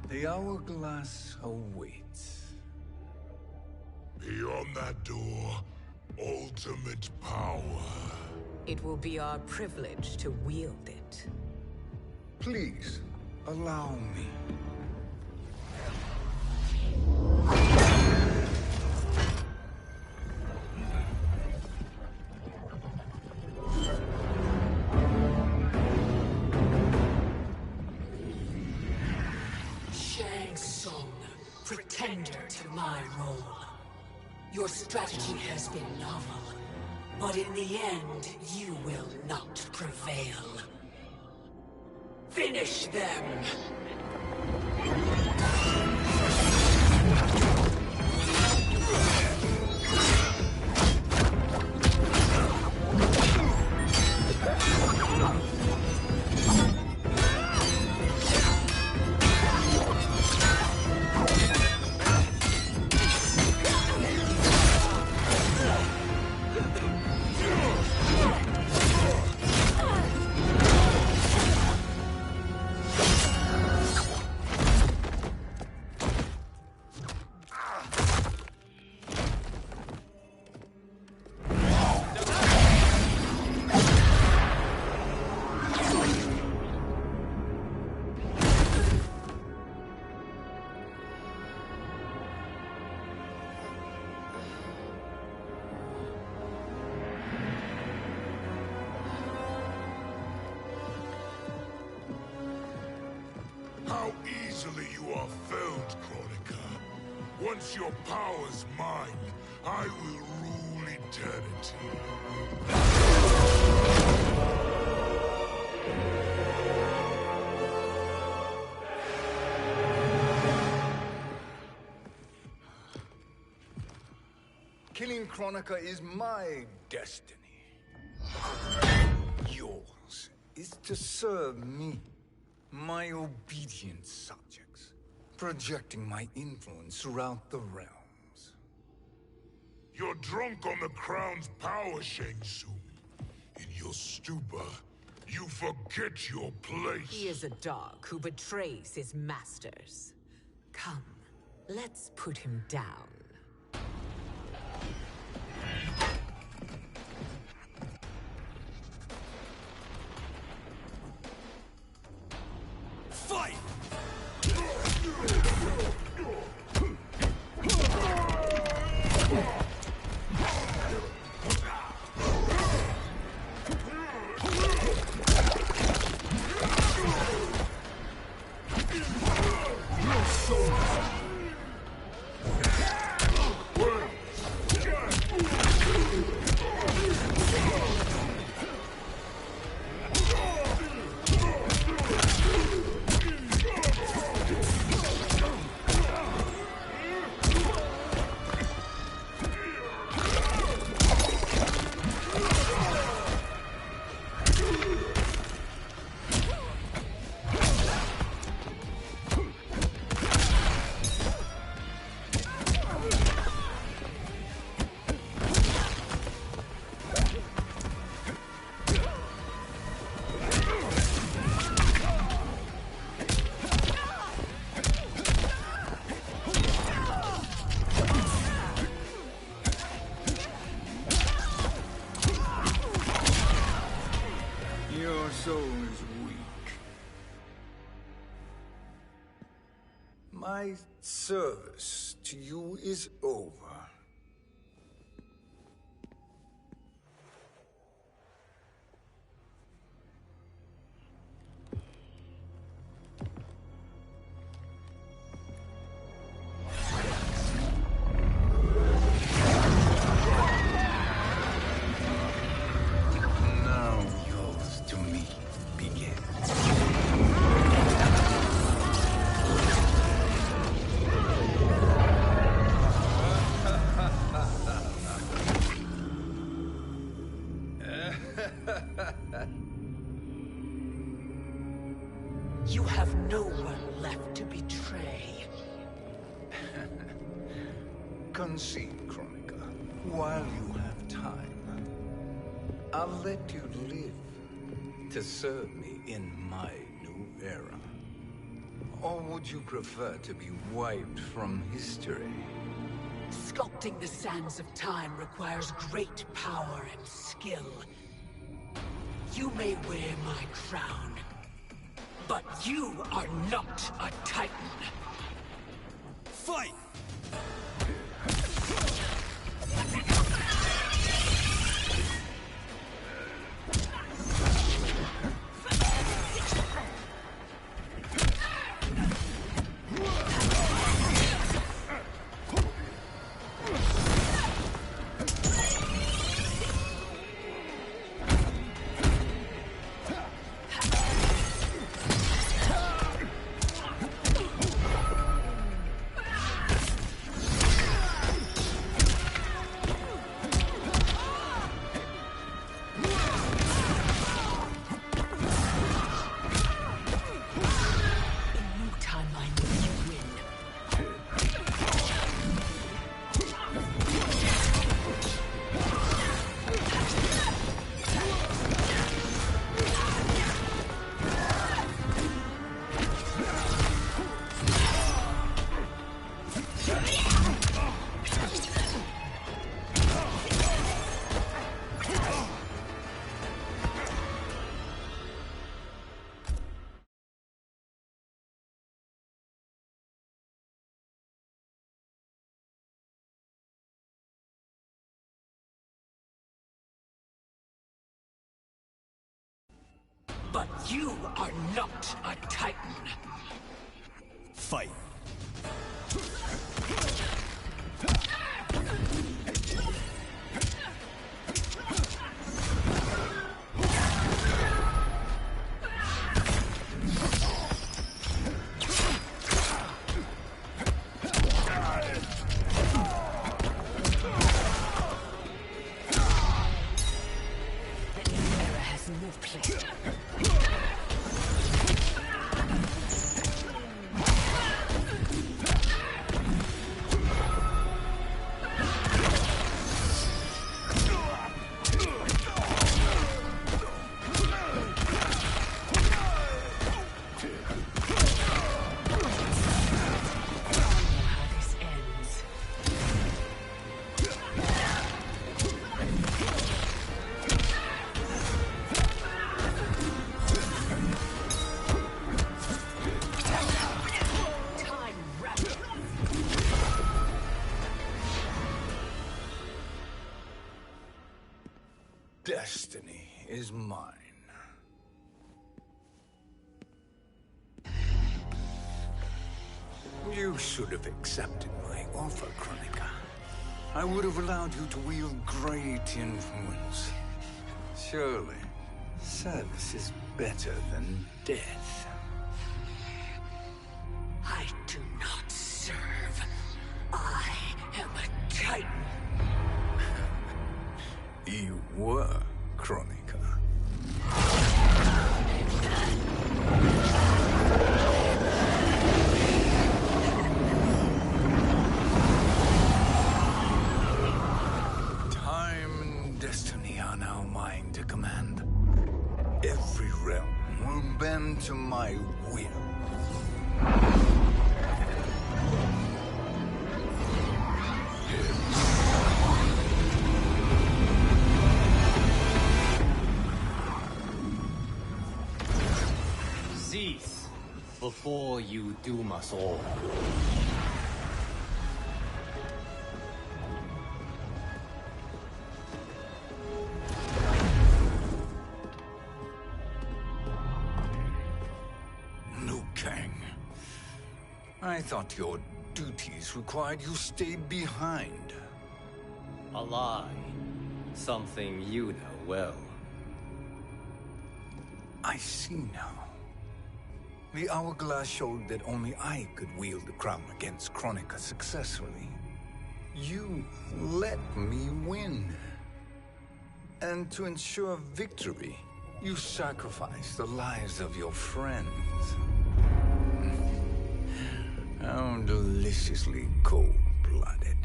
C: The hourglass awaits.
F: Beyond that door, ultimate power.
J: It will be our privilege to wield it.
C: Please, allow me.
I: Shang Tsung, pretender to my role. Your strategy has been novel, but in the end, you will not prevail. Finish them!
F: how easily you are felled, Chronica. Once your power's mine, I will rule eternity.
C: Killing Chronica is my destiny. Yours is to serve me, my obedient subjects, projecting my influence throughout the realms.
F: You're drunk on the Crown's power, Shang Tsung. In your stupor, you forget your place.
J: He is a dog who betrays his masters. Come, let's put him down.
S: Fight!
C: Your soul is weak. My service to you is over. Now yours to me begins.
J: You have no one left to betray.
C: Concede, Chronica, while you have time. I'll let you live to serve me in my new era. Or would you prefer to be wiped from history?
J: Sculpting the sands of time requires great power and skill. You may wear my crown, but you are not a Titan.
S: Fight!
J: But you are not a Titan.
S: Fight.
C: Destiny is mine. You should have accepted my offer, Kronika. I would have allowed you to wield great influence. Surely, service is better than death.
J: I do not serve. I am a Titan.
C: You were, Kronika. Time and destiny are now mine to command. Every realm will bend to my will.
B: Cease before you doom us all.
C: Liu Kang. I thought your duties required you stay behind.
B: A lie. Something you know well.
C: I see now. The hourglass showed that only I could wield the crown against Kronika successfully. You let me win. And to ensure victory, you sacrificed the lives of your friends. How deliciously cold-blooded.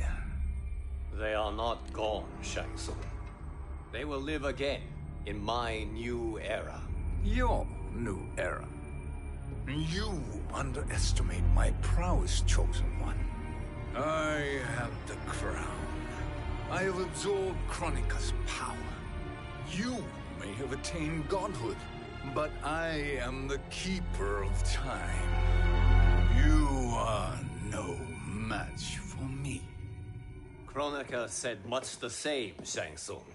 B: They are not gone, Shang Tsung. They will live again in my new era.
C: Your new era. You underestimate my prowess, Chosen One. I have the crown. I have absorbed Kronika's power. You may have attained godhood, but I am the keeper of time. You are no match for me.
B: Kronika said much the same, Shang Tsung.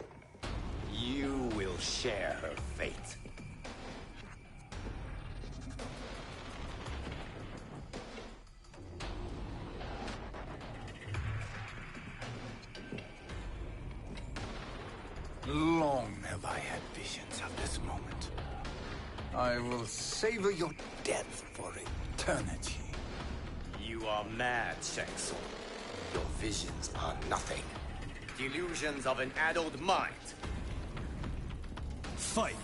B: You will share her fate.
C: Long have I had visions of this moment. I will savor your death for eternity.
B: You are mad, Shang Tsung. Your visions are nothing. Delusions of an addled mind.
S: Fight!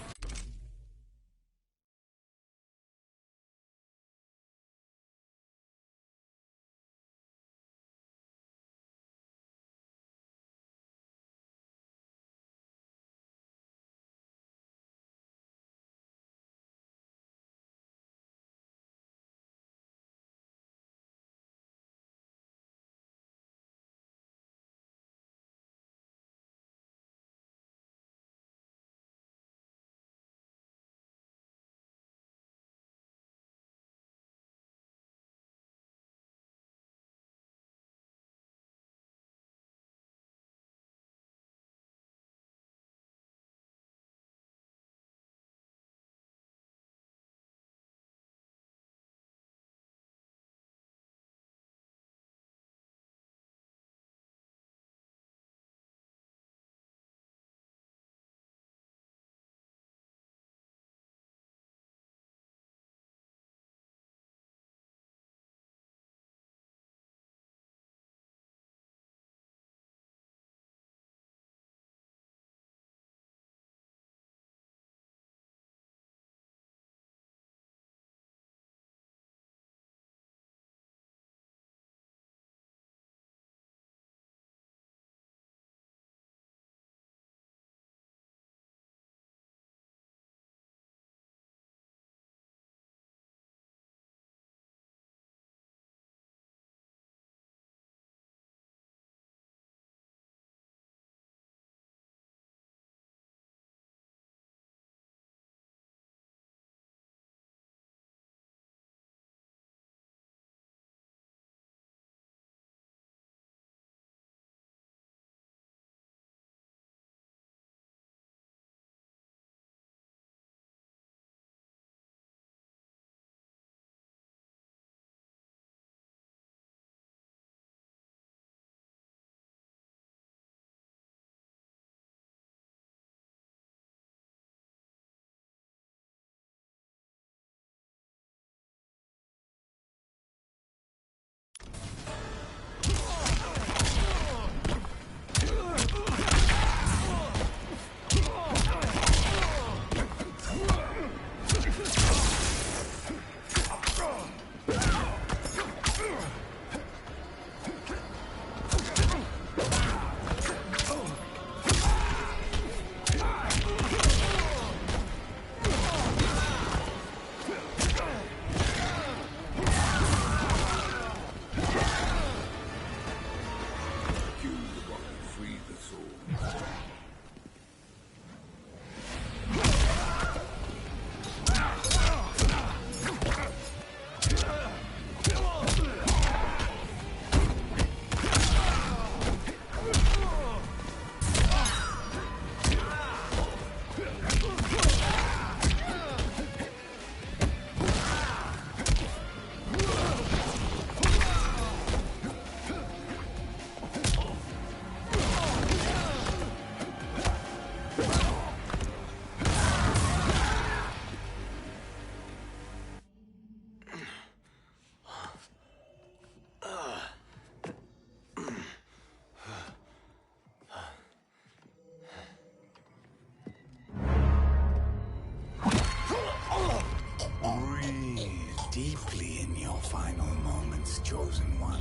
C: deeply in your final moments, Chosen One.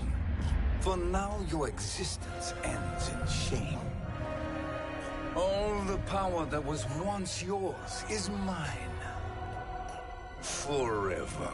C: For now, your existence ends in shame. All the power that was once yours is mine. Forever.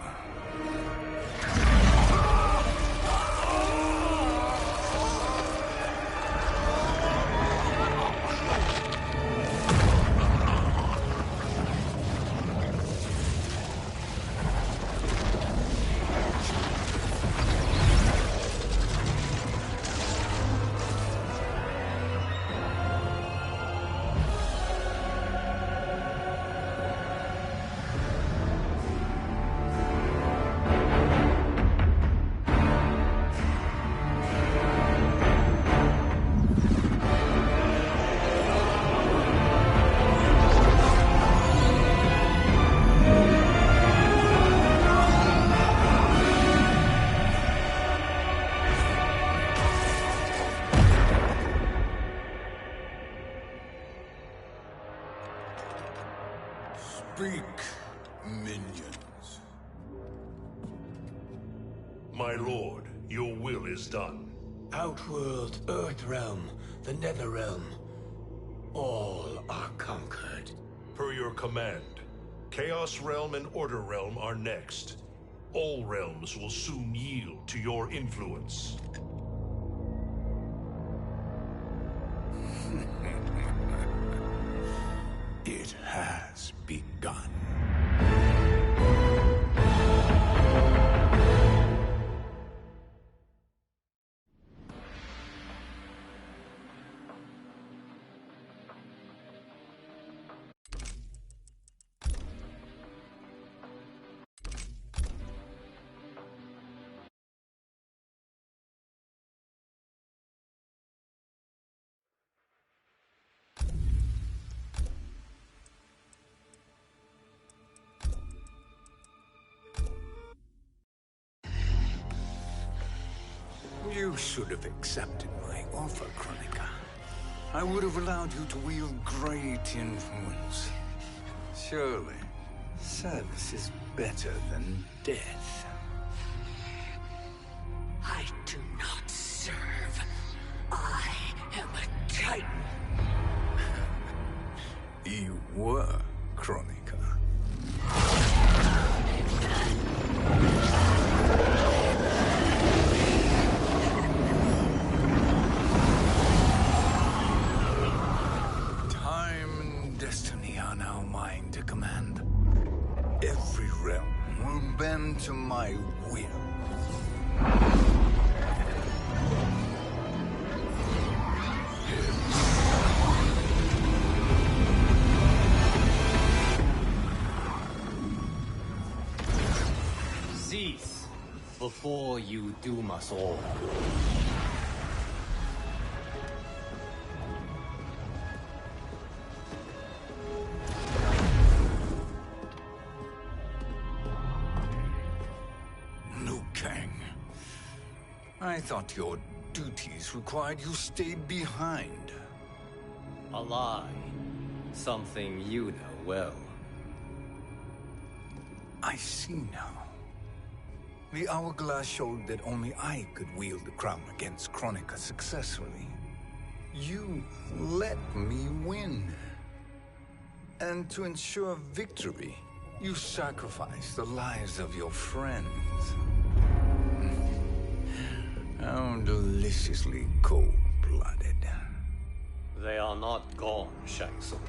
C: Speak, minions.
D: My lord, your will is done.
H: Outworld, Earthrealm, the Netherrealm. All are conquered.
D: Per your command, Chaos Realm and Order Realm are next. All realms will soon yield to your influence.
C: It has begun. You should have accepted my offer, Kronika. I would have allowed you to wield great influence. Surely, service is better than death.
J: I do not serve. I am a Titan.
C: You were, Kronika. Destiny are now mine to command. Every realm will bend to my will.
B: Cease before you doom us all.
C: I thought your duties required you stayed behind.
B: A lie. Something you know well.
C: I see now. The hourglass showed that only I could wield the crown against Kronika successfully. You let me win. And to ensure victory, you sacrificed the lives of your friends. How deliciously cold-blooded.
B: They are not gone, Shang Tsung.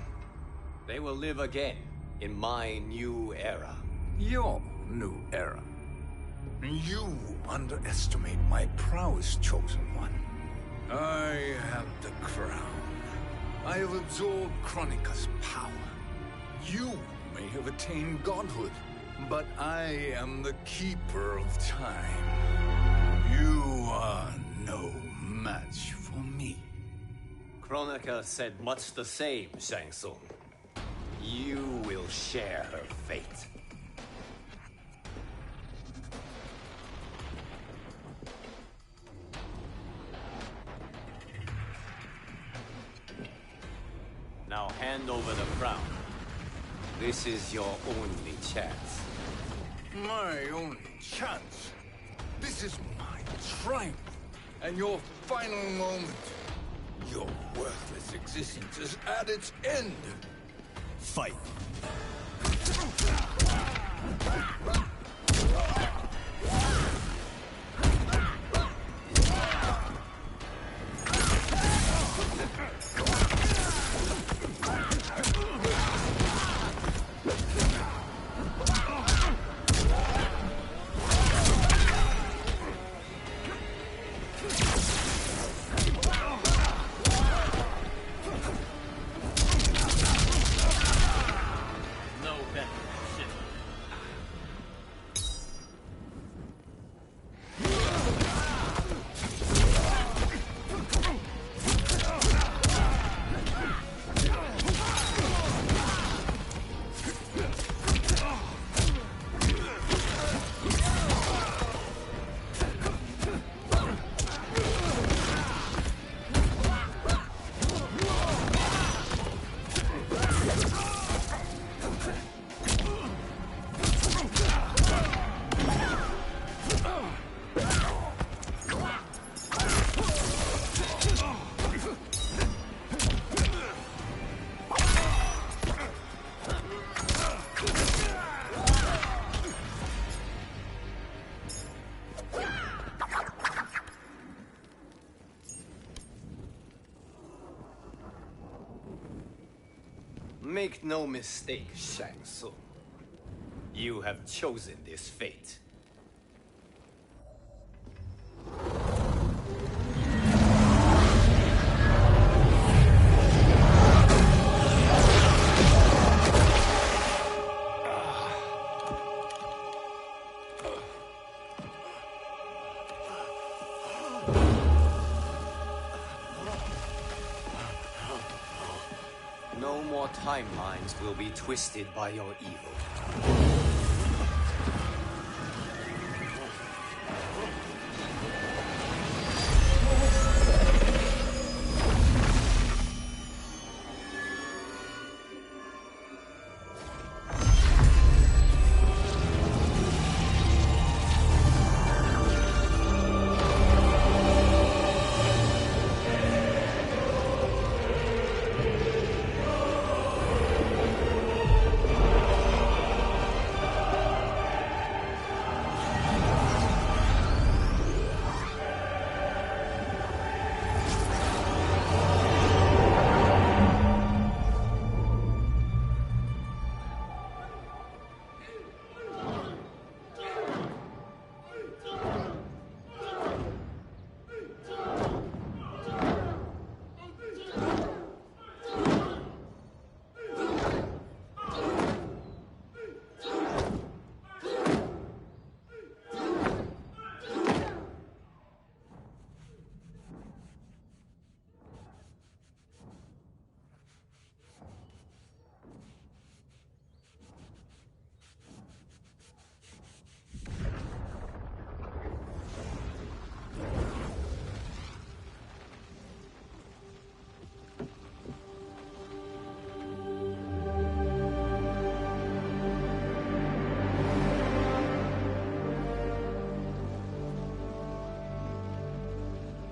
B: They will live again in my new era.
C: Your new era. You underestimate my prowess, Chosen One. I have the crown. I have absorbed Kronika's power. You may have attained godhood, but I am the keeper of time. You are no match for me.
B: Kronika said much the same, Shang Tsung. You will share her fate. Now hand over the crown. This is your only chance.
C: My only chance. This is my triumph. And your final moment. Your worthless existence is at its end.
S: Fight.
B: Make no mistake, Shang Tsung. You have chosen this fate. No more timelines will be twisted by your evil.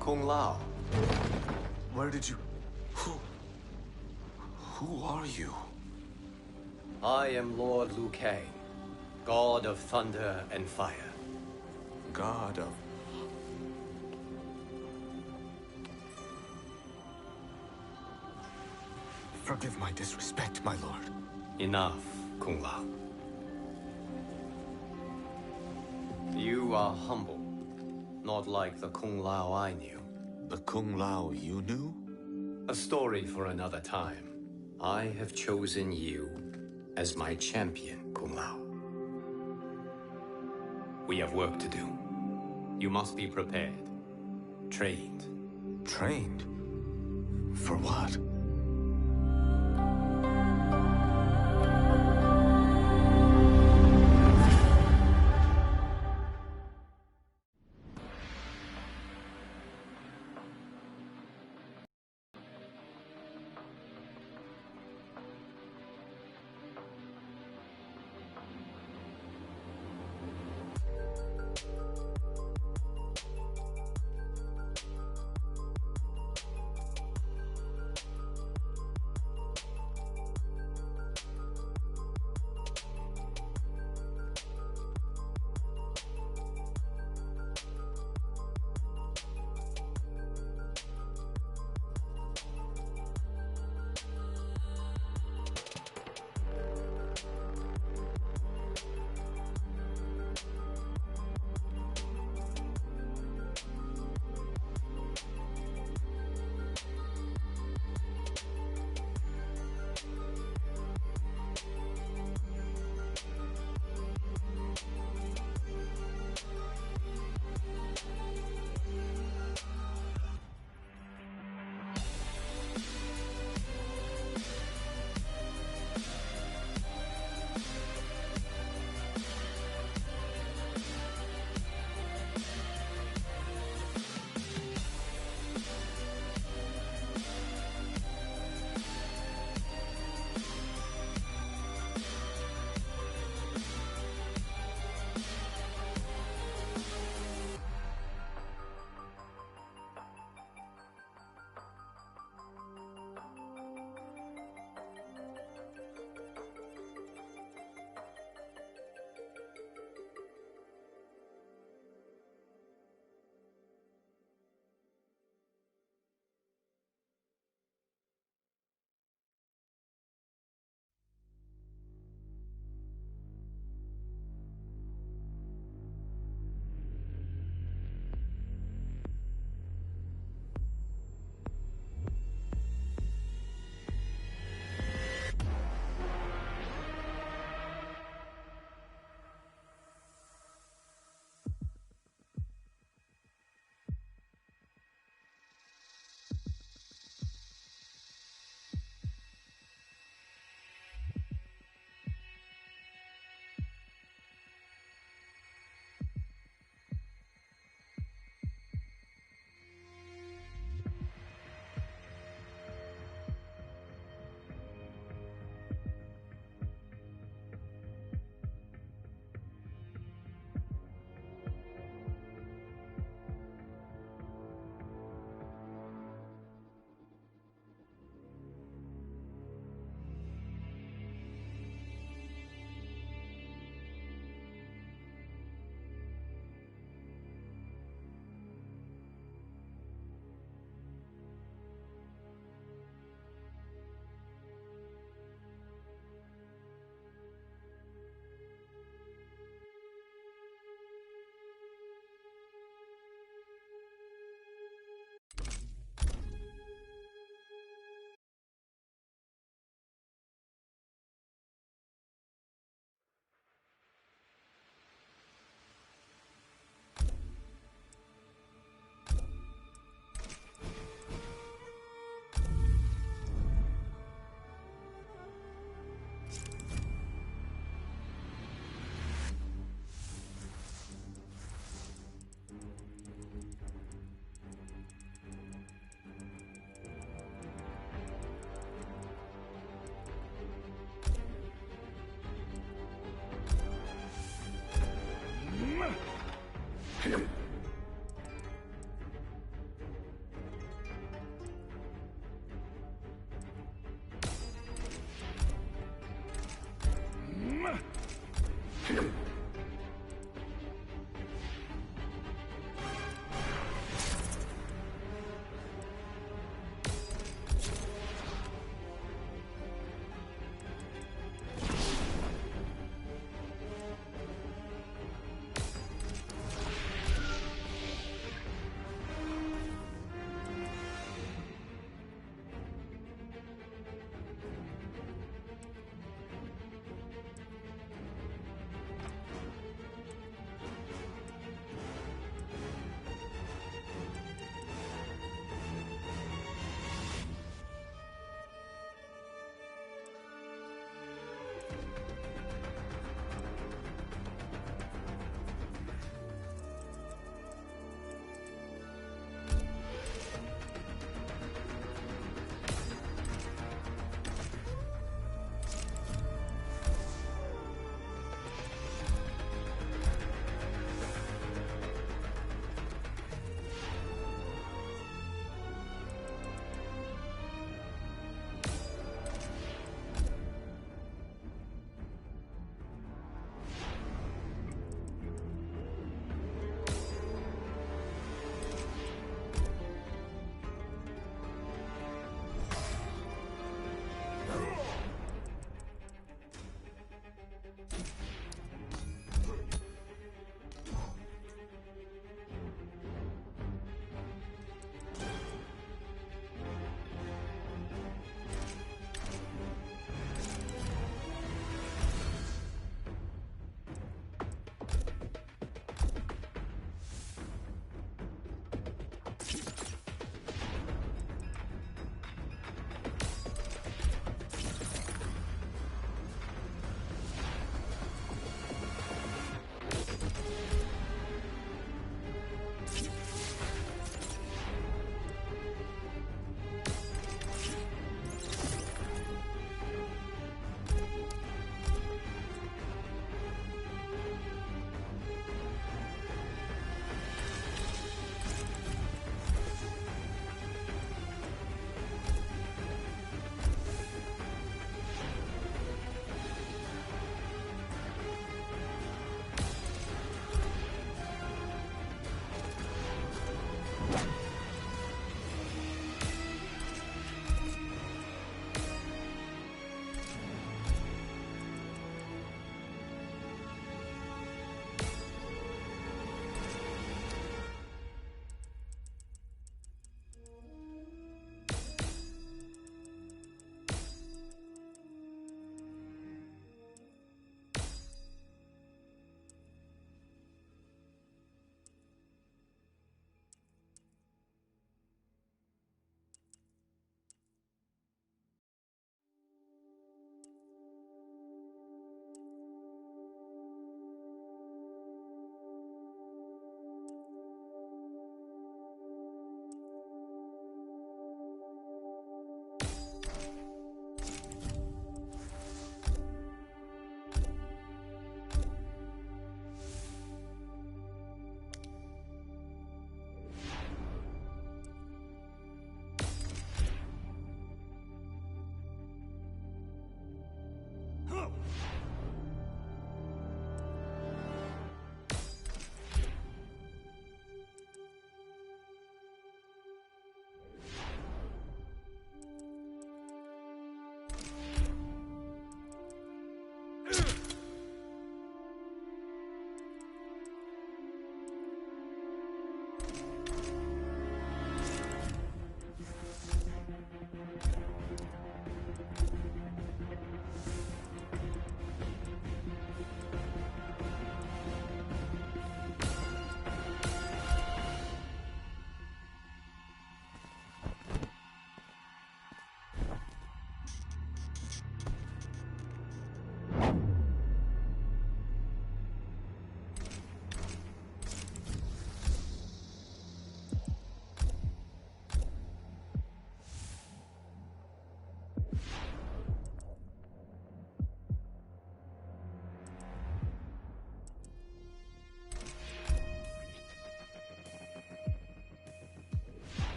B: Kung Lao.
S: Where did you... Who are you?
B: I am Lord Liu Kang, God of Thunder and Fire.
S: God of... Forgive my disrespect, my lord.
B: Enough, Kung Lao. You are humble, not like the Kung Lao I knew.
S: The Kung Lao you knew?
B: A story for another time. I have chosen you as my champion, Kung Lao. We have work to do. You must be prepared. Trained.
S: Trained? For what?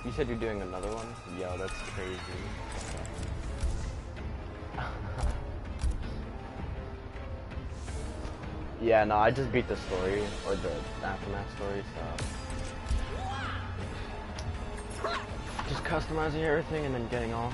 U: You said you're doing another one? Yo, that's crazy. Yeah, no, I just beat the story, or the aftermath story, so... Just customizing everything and then getting off.